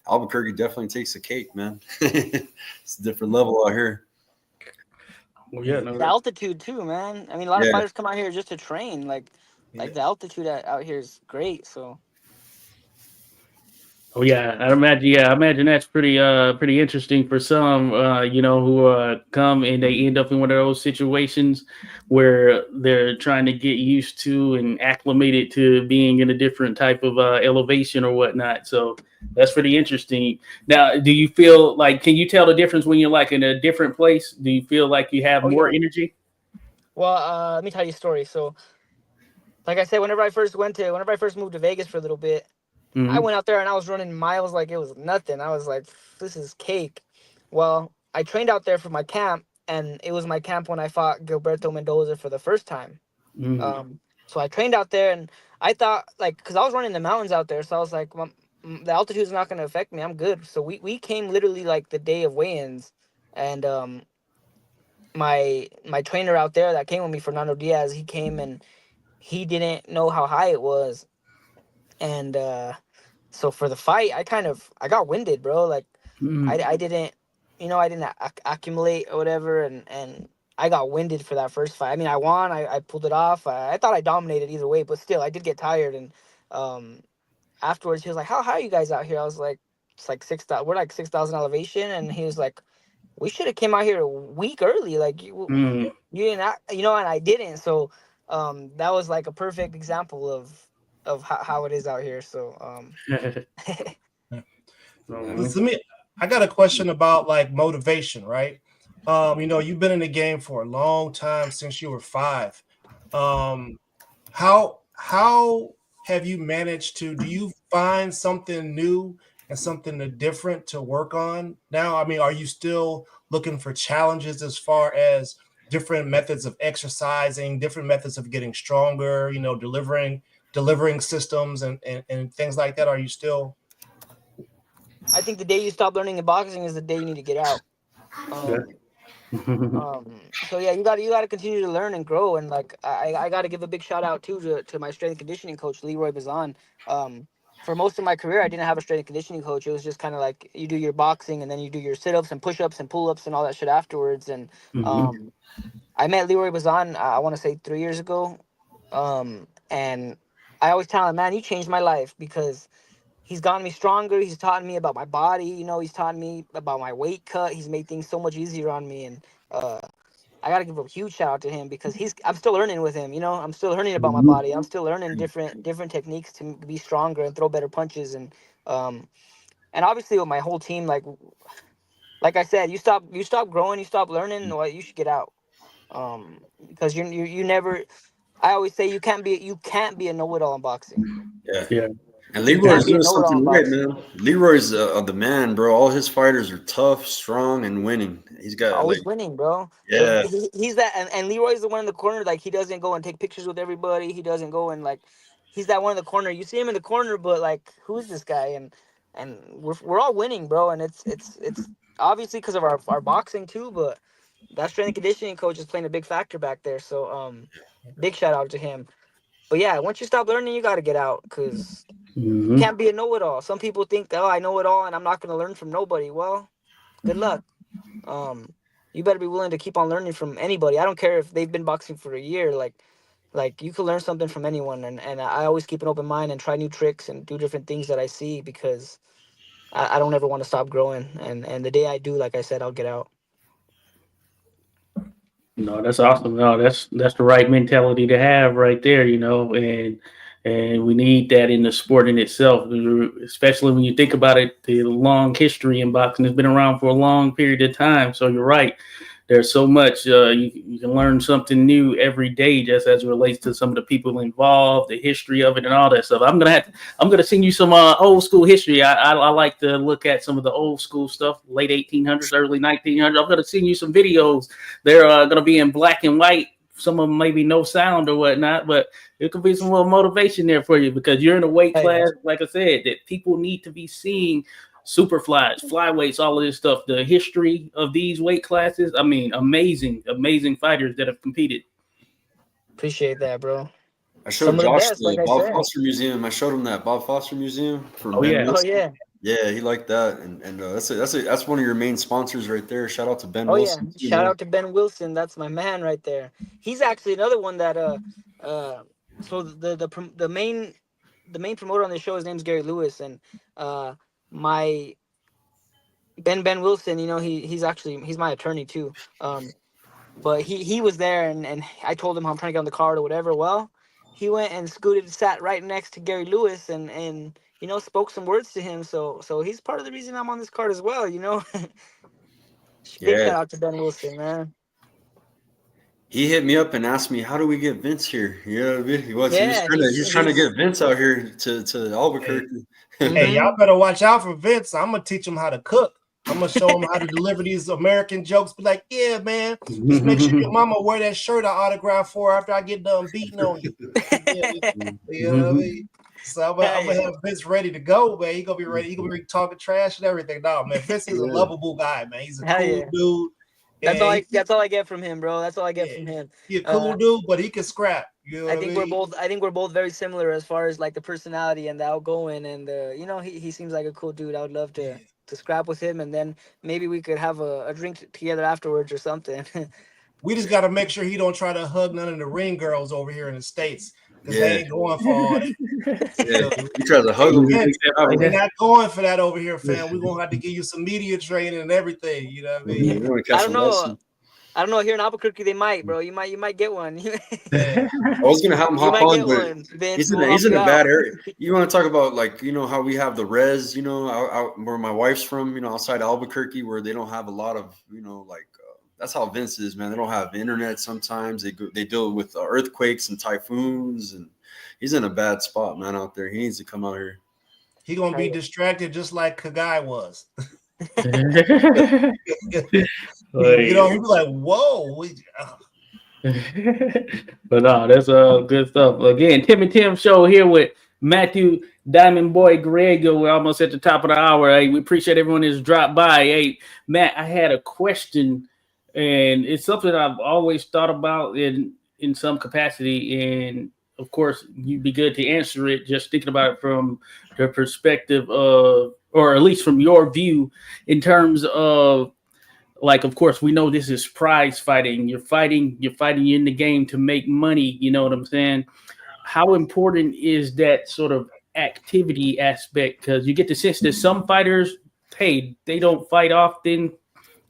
Albuquerque definitely takes the cake, man. It's a different level out here. Well, yeah, no, The altitude too, man. I mean, a lot of Yeah. fighters come out here just to train. Like the altitude out here is great. So oh yeah, I imagine. Yeah, I imagine that's pretty interesting for some. Who come and they end up in one of those situations where they're trying to get used to and acclimated to being in a different type of elevation or whatnot. So that's pretty interesting. Now, do you feel like can you tell the difference when you're like in a different place? Do you feel like you have oh more yeah. energy? Well, let me tell you a story. So like I said, whenever I first moved to Vegas for a little bit, I Hmm. went out there and I was running miles like it was nothing. I was like, this is cake. Well, I trained out there for my camp, and it was my camp when I fought Gilberto Mendoza for the first time. Hmm. So I trained out there, and I thought, like, because I was running the mountains out there, so I was like, well, the altitude's not going to affect me. I'm good. So we came literally like the day of weigh-ins, and my trainer out there that came with me, Fernando Diaz, he came and he didn't know how high it was, and so for the fight, I got winded, bro. Like I didn't, I didn't accumulate or whatever, and I got winded for that first fight. I mean, I won. I pulled it off. I thought I dominated either way, but still, I did get tired. And um, afterwards, he was like, "How high are you guys out here?" I was like, "It's like 6,000. We're like 6,000 elevation." And he was like, "We should have came out here a week early. Like you didn't, and I didn't." So that was like a perfect example of how it is out here. So Let me. I got a question about like motivation, right? You've been in the game for a long time since you were 5. How have you managed to? Do you find something new and something different to work on now? I mean, are you still looking for challenges as far as different methods of exercising, different methods of getting stronger? Delivering systems and things like that. Are you still? I think the day you stop learning in boxing is the day you need to get out. Um, so yeah, you got to continue to learn and grow. And like I got to give a big shout out too to my strength and conditioning coach Leroy Bazan. For most of my career, I didn't have a strength and conditioning coach. It was just kind of like you do your boxing and then you do your sit ups and push ups and pull ups and all that shit afterwards. And I met Leroy Bazan. I want to say 3 years ago. And I always tell him, man, you changed my life because he's gotten me stronger. He's taught me about my body. He's taught me about my weight cut. He's made things so much easier on me. And I gotta give a huge shout out to him because I'm still learning with him. I'm still learning about my body. I'm still learning different techniques to be stronger and throw better punches. Um, and obviously with my whole team, like I said, you stop growing, you stop learning. Well, you should get out. Because you never. I always say you can't be a know-it-all in boxing. Yeah. Yeah. And You Leroy's can't be a doing know-it-all in something right, boxing. man. Leroy's the man, bro. All his fighters are tough, strong, and winning. He's got Always winning, bro. yeah, He's that, and Leroy's the one in the corner. Like he doesn't go and take pictures with everybody. He doesn't go and like, he's that one in the corner. You see him in the corner, but like, who's this guy? And we're all winning, bro. And it's obviously because of our boxing too, but that strength and conditioning coach is playing a big factor back there. So big shout out to him. But yeah, once you stop learning, you got to get out because you can't be a know-it-all. Some people think, oh, I know it all, and I'm not going to learn from nobody. Well, good luck. Um, you better be willing to keep on learning from anybody. I don't care if they've been boxing for a year. Like you can learn something from anyone, and I always keep an open mind and try new tricks and do different things that I see because I don't ever want to stop growing. And the day I do, like I said, I'll get out. No, that's awesome. No, that's the right mentality to have right there, and we need that in the sport in itself, especially when you think about it. The long history in boxing has been around for a long period of time. So you're right. There's so much you can learn something new every day, just as it relates to some of the people involved, the history of it, and all that stuff. I'm gonna send you some old school history. I like to look at some of the old school stuff, late 1800s, early 1900s. I'm gonna send you some videos. They're gonna be in black and white. Some of them maybe no sound or whatnot, but it could be some little motivation there for you because you're in a weight Hey, class, like I said, that people need to be seeing. Super flies, flyweights, all of this stuff. The history of these weight classes. I mean, amazing fighters that have competed. appreciate that, bro. I showed Some of the Josh best, like the I Bob said. Foster Museum. I showed him that Bob Foster Museum for Oh Ben yeah, Oh Wilson. yeah. Yeah, he liked that, and that's one of your main sponsors right there. Shout out to Ben Oh yeah. Wilson too, Shout man. out to Ben Wilson. That's my man right there. He's actually another one that uh so the main promoter on the show, his name's Gary Lewis, and my Ben Wilson, he's my attorney too. But he was there, and I told him how I'm trying to get on the card or whatever. Well, he went and sat right next to Gary Lewis, and spoke some words to him. So he's part of the reason I'm on this card as well. Big Yeah, shout out to Ben Wilson, man. he hit me up and asked me, "How do we get Vince here?" You know what I mean? Yeah, He's trying to get Vince out here to Albuquerque. Hey, Mhm. y'all better watch out for Vince. I'm gonna teach him how to cook. I'm gonna show him how to deliver these American jokes. Be like, yeah, man, just make sure your mama wear that shirt I autographed for after I get done beating on you. Yeah, you know what I mean? So I'm gonna have Vince ready to go, man. He gonna be ready. He gonna be talking trash and everything. No, man, Vince is a Yeah. lovable guy, man. He's a Hell cool yeah. dude. That's And all I get from him, bro. That's all I get from him. he a cool dude, but he can scrap. You know I what think I mean? I think we're both very similar as far as like the personality and the outgoing, and he seems like a cool dude. I would love Yeah. to scrap with him, and then maybe we could have a drink together afterwards or something. We just got to make sure he don't try to hug none of the ring girls over here in the States because Yeah. they ain't going for all that. Yeah, he tries to hug him. Vince, We're we're not going for that over here, fam. We're gonna have to give you some media training and everything. You know what I mean? gonna I catch don't a know. lesson. I don't know. Here in Albuquerque, they might, bro. You might get one. Yeah. I was gonna have him You hop might on, get but one, Vince. he's We'll he's help in you a bad out. area. You want to talk about how we have the res, out where my wife's from, outside Albuquerque, where they don't have a lot of that's how Vince is, man. They don't have internet sometimes. They deal with earthquakes and typhoons, and he's in a bad spot, man, out there. He needs to come out here. He gonna be distracted just like Kagai was. He'd be like, "Whoa." But no, that's good stuff. Again, Tim and Tim show here with Matthew Diamond Boy Griego. We're almost at the top of the hour. Hey, we appreciate everyone that's dropped by. Hey, Matt, I had a question, and it's something I've always thought about in some capacity. And of course, you'd be good to answer it. Just thinking about it from the perspective of, or at least from your view, in terms of, like, of course, we know this is prize fighting. You're fighting in the game to make money. You know what I'm saying? How important is that sort of activity aspect? Because you get the sense that some fighters, hey, they don't fight often,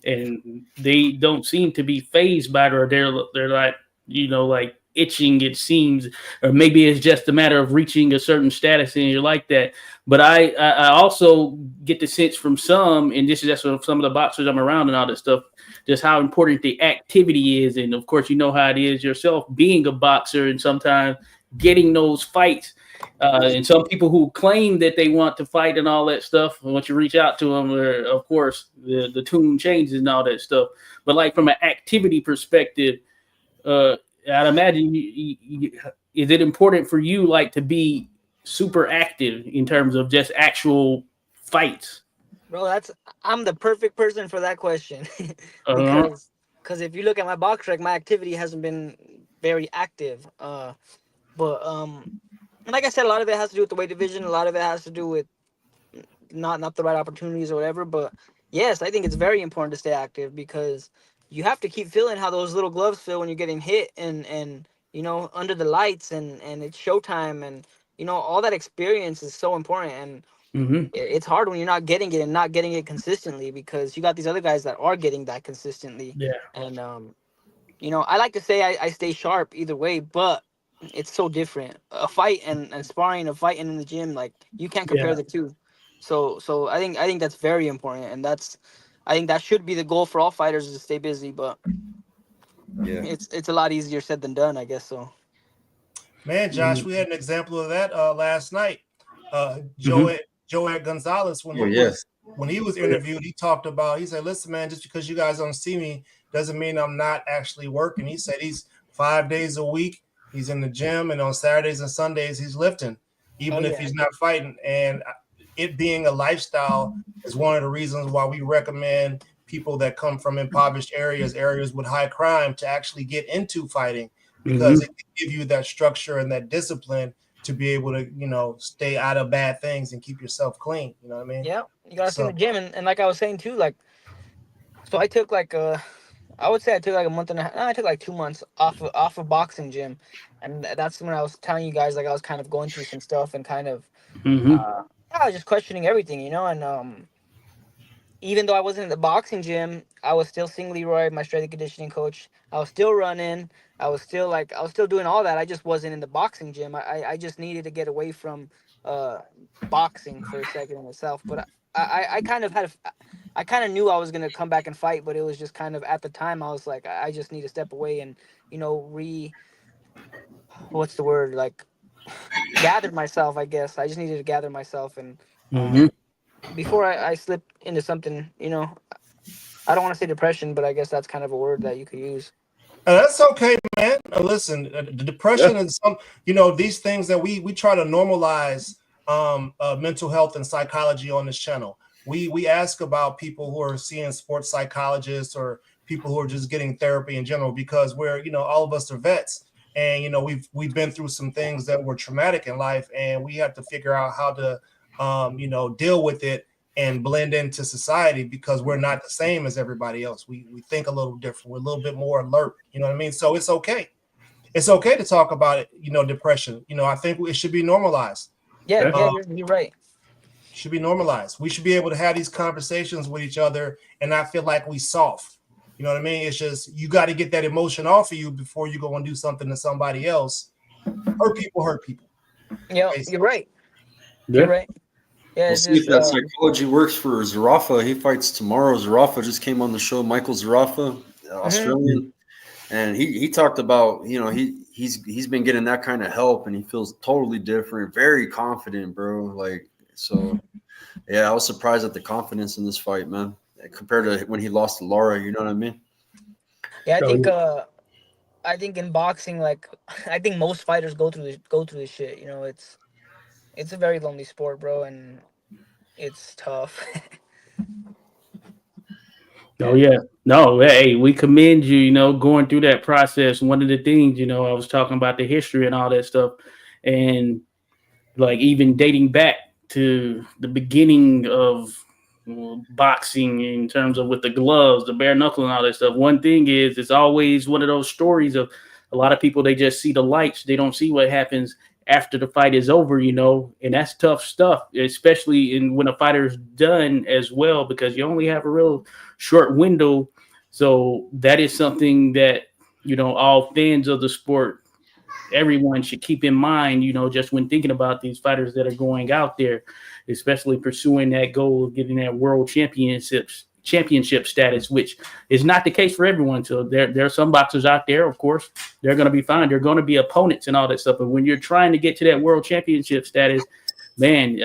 and they don't seem to be phased by it, or they're like, like itching, it seems, or maybe it's just a matter of reaching a certain status and you're like that. But I also get the sense from some, and this is just from some of the boxers I'm around and all that stuff, just how important the activity is. And of course, you know how it is yourself being a boxer and sometimes getting those fights. And some people who claim that they want to fight and all that stuff, once you reach out to them, of course, the tune changes and all that stuff. But like from an activity perspective, I'd imagine, is it important for you like to be super active in terms of just actual fights? Bro, I'm the perfect person for that question. Uh-huh. because if you look at my box rec, my activity hasn't been very active. But like I said, a lot of it has to do with the weight division. A lot of it has to do with not the right opportunities or whatever. But yes, I think it's very important to stay active because you have to keep feeling how those little gloves feel when you're getting hit and under the lights and it's showtime, and all that experience is so important, and Mm-hmm. it's hard when you're not getting it and not getting it consistently, because you got these other guys that are getting that consistently. Yeah. And I like to say I stay sharp either way, but it's so different. A fight and sparring, a fight and in the gym, like you can't compare Yeah. the two. So I think that's very important, and I think that should be the goal for all fighters, is to stay busy. But Yeah. it's a lot easier said than done, I guess. So Man, Josh, Mm-hmm. we had an example of that last night. Mm-hmm. Joed Gonzalez, Oh yeah. when he was interviewed, he said, "Listen, man, just because you guys don't see me doesn't mean I'm not actually working." He said he's 5 days a week. He's in the gym, and on Saturdays and Sundays he's lifting, oh even if yeah, he's not fighting. And it being a lifestyle is one of the reasons why we recommend people that come from impoverished areas with high crime, to actually get into fighting, because Mm-hmm. it can give you that structure and that discipline to be able to, stay out of bad things and keep yourself clean. You know what I mean? yeah. You gotta stay in So the gym, and like I was saying too, like so I took like I would say I took like a month and a half. No, I took like 2 months off of boxing gym, and that's when I was telling you guys, like, I was kind of going through some stuff and kind of Mm-hmm. I was just questioning everything, and even though I wasn't in the boxing gym, I was still seeing Leroy, my strength and conditioning coach. I was still running. I was still doing all that. I just wasn't in the boxing gym. I just needed to get away from uh boxing for a second in itself. But I kind of I kind of knew I was gonna come back and fight, but it was just kind of, at the time, I was like, I just need to step away and what's the word, like, gather myself. I guess I just needed to gather myself, and Mm-hmm. before I slipped into something, I don't want to say depression, but I guess that's kind of a word that you could use. that's okay, man. Listen, the Yeah. depression and these things that we try to normalize, mental health and psychology on this channel. We ask about people who are seeing sports psychologists, or people who are just getting therapy in general, because we're, all of us are vets, and we've been through some things that were traumatic in life, and we have to figure out how to deal with it and blend into society, because we're not the same as everybody else. We think a little different. We're a little bit more alert. You know what I mean? So it's okay. It's okay to talk about it. Depression. I think it should be normalized. Yeah, Yeah. yeah, you're right. Should be normalized. We should be able to have these conversations with each other and not feel like we soft. You know what I mean? It's just, you got to get that emotion off of you before you go and do something to somebody else. Hurt people hurt people. Yeah, you're Basically. right. You're Yeah. right. Yeah, We'll it's see if just that psychology works for Zarafa. He fights tomorrow. Zarafa just came on the show. Michael Zarafa, mhm. Australian, and he talked about, he's been getting that kind of help, and he feels totally different, very confident, bro. Like, so yeah, I was surprised at the confidence in this fight, man, compared to when he lost to Lara. You know what I mean? Yeah, So I think in boxing, like, I think most fighters go through this shit. It's a very lonely sport, bro, and it's tough. oh Yeah. yeah. No, hey, we commend you, going through that process. One of the things, I was talking about the history and all that stuff. And like even dating back to the beginning of boxing in terms of with the gloves, the bare knuckle and all that stuff. One thing is it's always one of those stories of a lot of people, they just see the lights, they don't see what happens after the fight is over, and that's tough stuff, especially in when a fighter's done as well, because you only have a real short window. So that is something that, all fans of the sport, everyone should keep in mind, just when thinking about these fighters that are going out there, especially pursuing that goal of getting that world championship status, which is not the case for everyone. So there are some boxers out there, of course, they're going to be fine. They're going to be opponents and all that stuff. But when you're trying to get to that world championship status, man,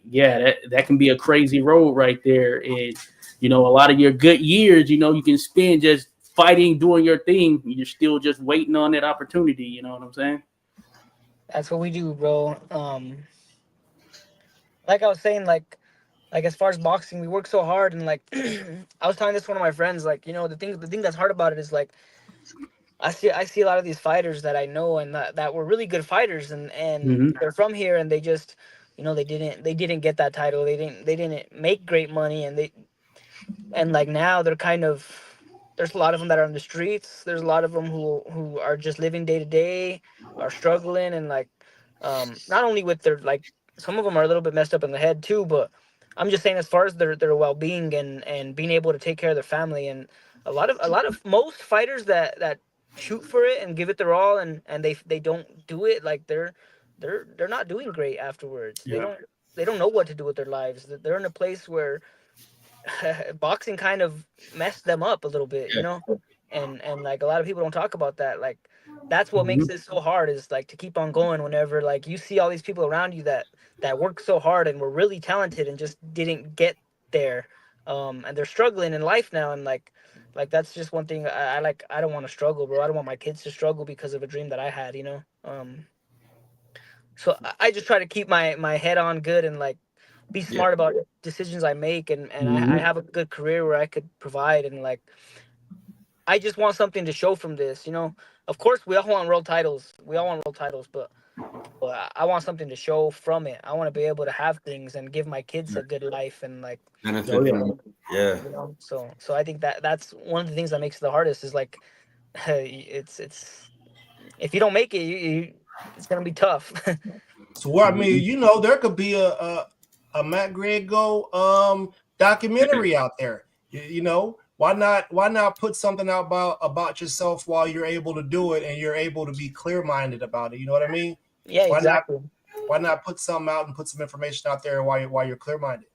yeah, that can be a crazy road right there. And, a lot of your good years, you can spend just fighting, doing your thing. You're still just waiting on that opportunity. You know what I'm saying? That's what we do, bro. Like I was saying, like as far as boxing, we work so hard, and like I was telling this to one of my friends, like, the thing that's hard about it is, like, I see a lot of these fighters that I know, and that were really good fighters, and Mm-hmm. they're from here, and they just, they didn't get that title. They didn't make great money, and like now they're kind of, there's a lot of them that are on the streets. There's a lot of them who are just living day to day, are struggling, and like Not only with their like, some of them are a little bit messed up in the head too, but I'm just saying as far as their well being and being able to take care of their family. And a lot of most fighters that shoot for it and give it their all and they don't do it, like they're not doing great afterwards. They Yeah. don't know what to do with their lives. They're in a place where boxing kind of messed them up a little bit, you know. And like a lot of people don't talk about that. Like that's what makes it so hard, is like to keep on going whenever like you see all these people around you that work so hard and were really talented and just didn't get there. And they're struggling in life now. And like that's just one thing I like. I don't want to struggle, bro. I don't want my kids to struggle because of a dream that I had, you know. So I just try to keep my head on good and like be Yeah. smart about decisions I make. And I have a good career where I could provide. And like I just want something to show from this, you know. Of course, we all want world titles. We all want world titles, but I want something to show from it. I want to be able to have things and give my kids a good life and like, Benefit Oh, yeah. from, yeah. you know. So I think that's one of the things that makes it the hardest, is like it's if you don't make it, it's gonna be tough. So what I mean, you know, there could be a Matt Griego documentary out there. You know, why not put something out about yourself while you're able to do it and you're able to be clear minded about it? You know what I mean? Yeah, Why exactly. why not put something out and put some information out there while you're clear minded?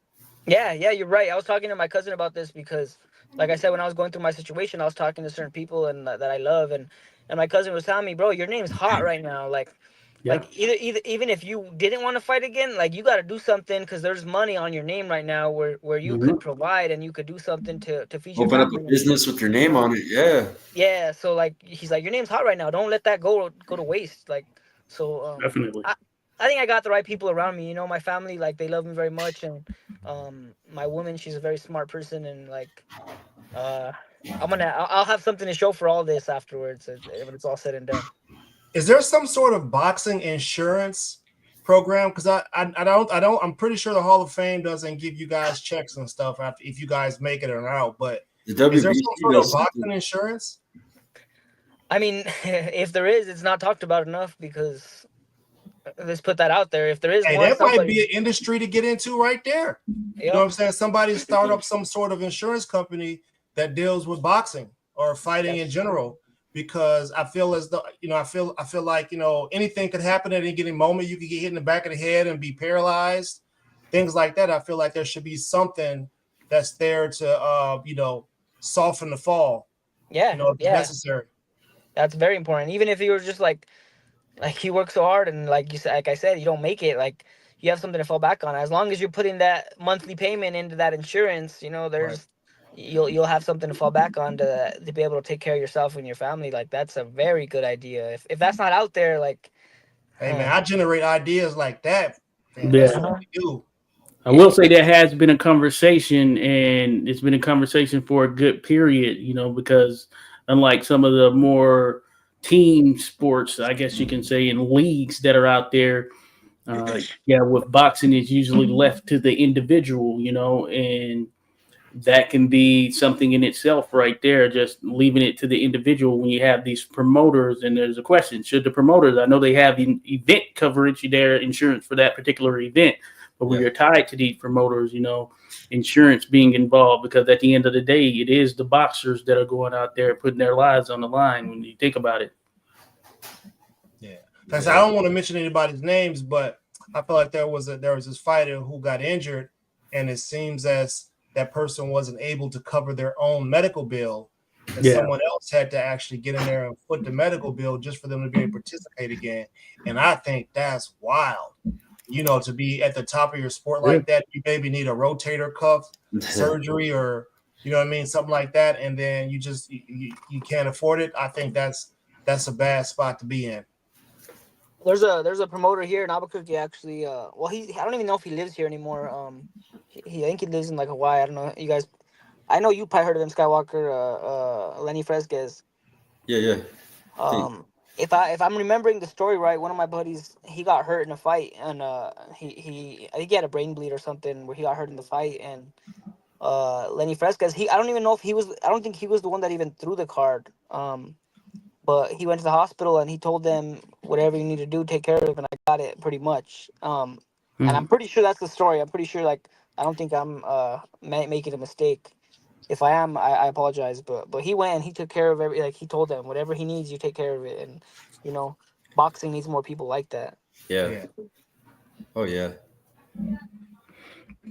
Yeah, you're right. I was talking to my cousin about this because, like I said, when I was going through my situation, I was talking to certain people and that I love, and my cousin was telling me, bro, your name's hot right now. Yeah. Like either even if you didn't want to fight again, like you got to do something because there's money on your name right now where you could provide and you could do something to feed your Open up a family. business with your name on it. Yeah. Yeah, so like he's like, your name's hot right now. Don't let that go to waste. Like, so Definitely. I think I got the right people around me. You know, my family, like they love me very much, and my woman, she's a very smart person, and like uh I'll have something to show for all this afterwards when it's all said and done. Is there some sort of boxing insurance program? Because I don't I'm pretty sure the Hall of Fame doesn't give you guys checks and stuff after if you guys make it or not. But The is there WBC some sort of does boxing something. insurance? I mean, if there is, it's not talked about enough because let's put that out there. If there is Hey, one, that might somebody, be an industry to get into right there. You know yep, what I'm saying? Somebody start up some sort of insurance company that deals with boxing or fighting in yes, general. Because I feel as though, you know, I feel like, you know, anything could happen at any given moment. You could get hit in the back of the head and be paralyzed, things like that. I feel like there should be something that's there to you know, soften the fall, you yeah, know, if it's yeah. necessary. That's very important. Even if you were just like you work so hard and like you said, like I said, you don't make it, like you have something to fall back on. As long as you're putting that monthly payment into that insurance, you know, Right. there's you'll have something to fall back on to be able to take care of yourself and your family. Like that's a very good idea. If that's not out there, like, Hey man, I generate ideas like that. Man, that's Yeah. what uh-huh. we do. I Yeah, will say there has been a conversation, and it's been a conversation for a good period, you know, because unlike some of the more team sports, I guess you can say, in leagues that are out there, yeah, with boxing, it's usually left to the individual, you know, and that can be something in itself right there, just leaving it to the individual when you have these promoters. And there's a question, should the promoters, I know they have event coverage, their insurance for that particular event, but when Yeah. you're tied to these promoters, you know, insurance being involved, because at the end of the day, it is the boxers that are going out there putting their lives on the line when you think about it. Yeah. Because I don't want to mention anybody's names, but I feel like there was this fighter who got injured, and it seems as that person wasn't able to cover their own medical bill, and Yeah. someone else had to actually get in there and foot the medical bill just for them to be able to participate again. And I think that's wild. You know, to be at the top of your sport like that, you maybe need a rotator cuff surgery or you know what I mean, something like that, and then you can't afford it. I think that's a bad spot to be in. there's a promoter here in Albuquerque actually. Well, I don't even know if he lives here anymore. I think he lives in like Hawaii. I don't know. You guys, I know you probably heard of him, Skywalker. Lenny Fresquez. Yeah, yeah. Um, if I'm remembering the story right, one of my buddies, he got hurt in a fight, and I think he had a brain bleed or something where he got hurt in the fight. And Lenny Fresquez, I don't even know if he was, I don't think he was the one that even threw the card. But he went to the hospital and he told them whatever you need to do, take care of it, and I got it pretty much. And I'm pretty sure that's the story. I'm pretty sure, like, I don't think I'm making a mistake. If I am, I apologize. But he went and he took care of like he told them whatever he needs, you take care of it. And boxing needs more people like that. Yeah. Oh yeah.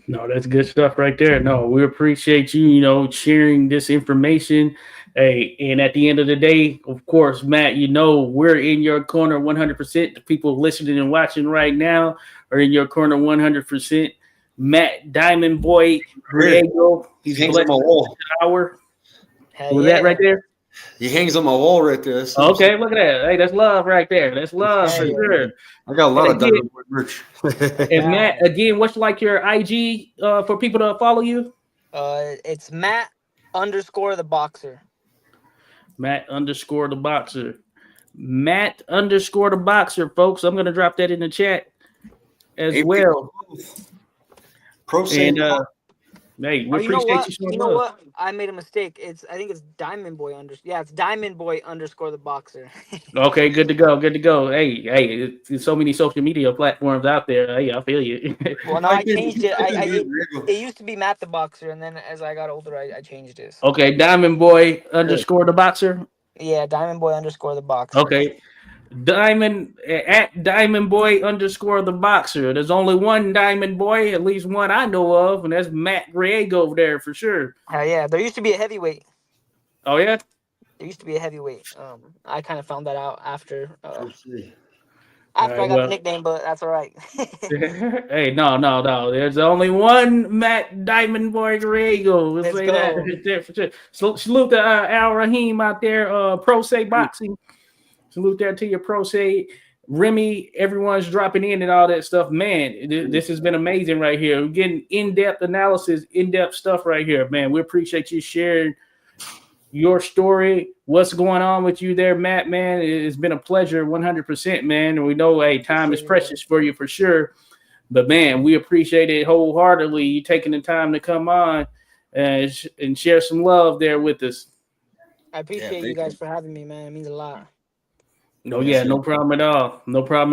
No, that's good stuff right there. No, we appreciate you, sharing this information. Hey, and at the end of the day, of course, Matt, we're in your corner 100%. The people listening and watching right now are in your corner 100%. Matt Diamond Boy Griego. He hangs on my wall. Hour. Hell Was yeah. that right there? He hangs on my wall right there. Okay, look at that. Hey, that's love right there. That's love for sure. I got a lot of Diamond Boy merch. And Matt, again, what's like your IG for people to follow you? It's Matt_the boxer. Matt_the boxer. Matt_the boxer, folks. I'm gonna drop that in the chat as well. Pro and hey, we appreciate you so much. You know what? I made a mistake. I think it's Diamond Boy it's Diamond Boy _the boxer. Okay, good to go. Hey, there's so many social media platforms out there. Hey, I feel you. Well, no, I changed it. It used to be Matt the boxer, and then as I got older, I changed it. Okay, Diamond Boy _the boxer. Yeah, Diamond Boy _the boxer. Okay. Diamond Boy _the boxer. There's only one Diamond Boy, at least one I know of, and that's Matt Griego over there for sure. Yeah, there used to be a heavyweight. Oh yeah, there used to be a heavyweight. I kind of found that out after I got the nickname, but that's all right. Hey, no. There's only one Matt Diamond Boy Griego. Let's say that right there for sure. So salute to Al Rahim out there, Pro Se Boxing. Salute there to your Pro Se. Remy, everyone's dropping in and all that stuff. Man, this has been amazing right here. We're getting in-depth analysis, in-depth stuff right here, man. We appreciate you sharing your story, what's going on with you there, Matt, man. It's been a pleasure, 100%, man. And we know, time is precious for you for sure. But, man, we appreciate it wholeheartedly, you taking the time to come on and share some love there with us. I appreciate you guys for having me, man. It means a lot. No problem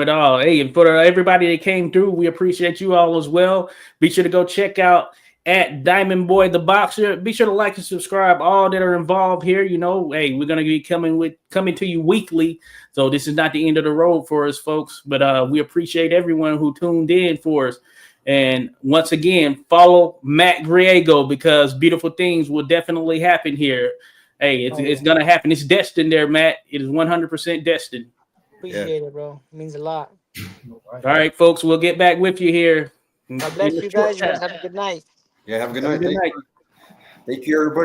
at all. Hey, and for everybody that came through, we appreciate you all as well. Be sure to go check out at Diamond Boy the Boxer. Be sure to like and subscribe all that are involved here. Hey, we're gonna be coming to you weekly. So this is not the end of the road for us, folks. But we appreciate everyone who tuned in for us. And once again, follow Matt Griego because beautiful things will definitely happen here. Hey, it's gonna happen. It's destined there, Matt. It is 100% destined. Appreciate it, bro. It means a lot. All right, folks. We'll get back with you here. God bless you guys. You guys have a good night. Yeah, have a good night. Thank you, everybody.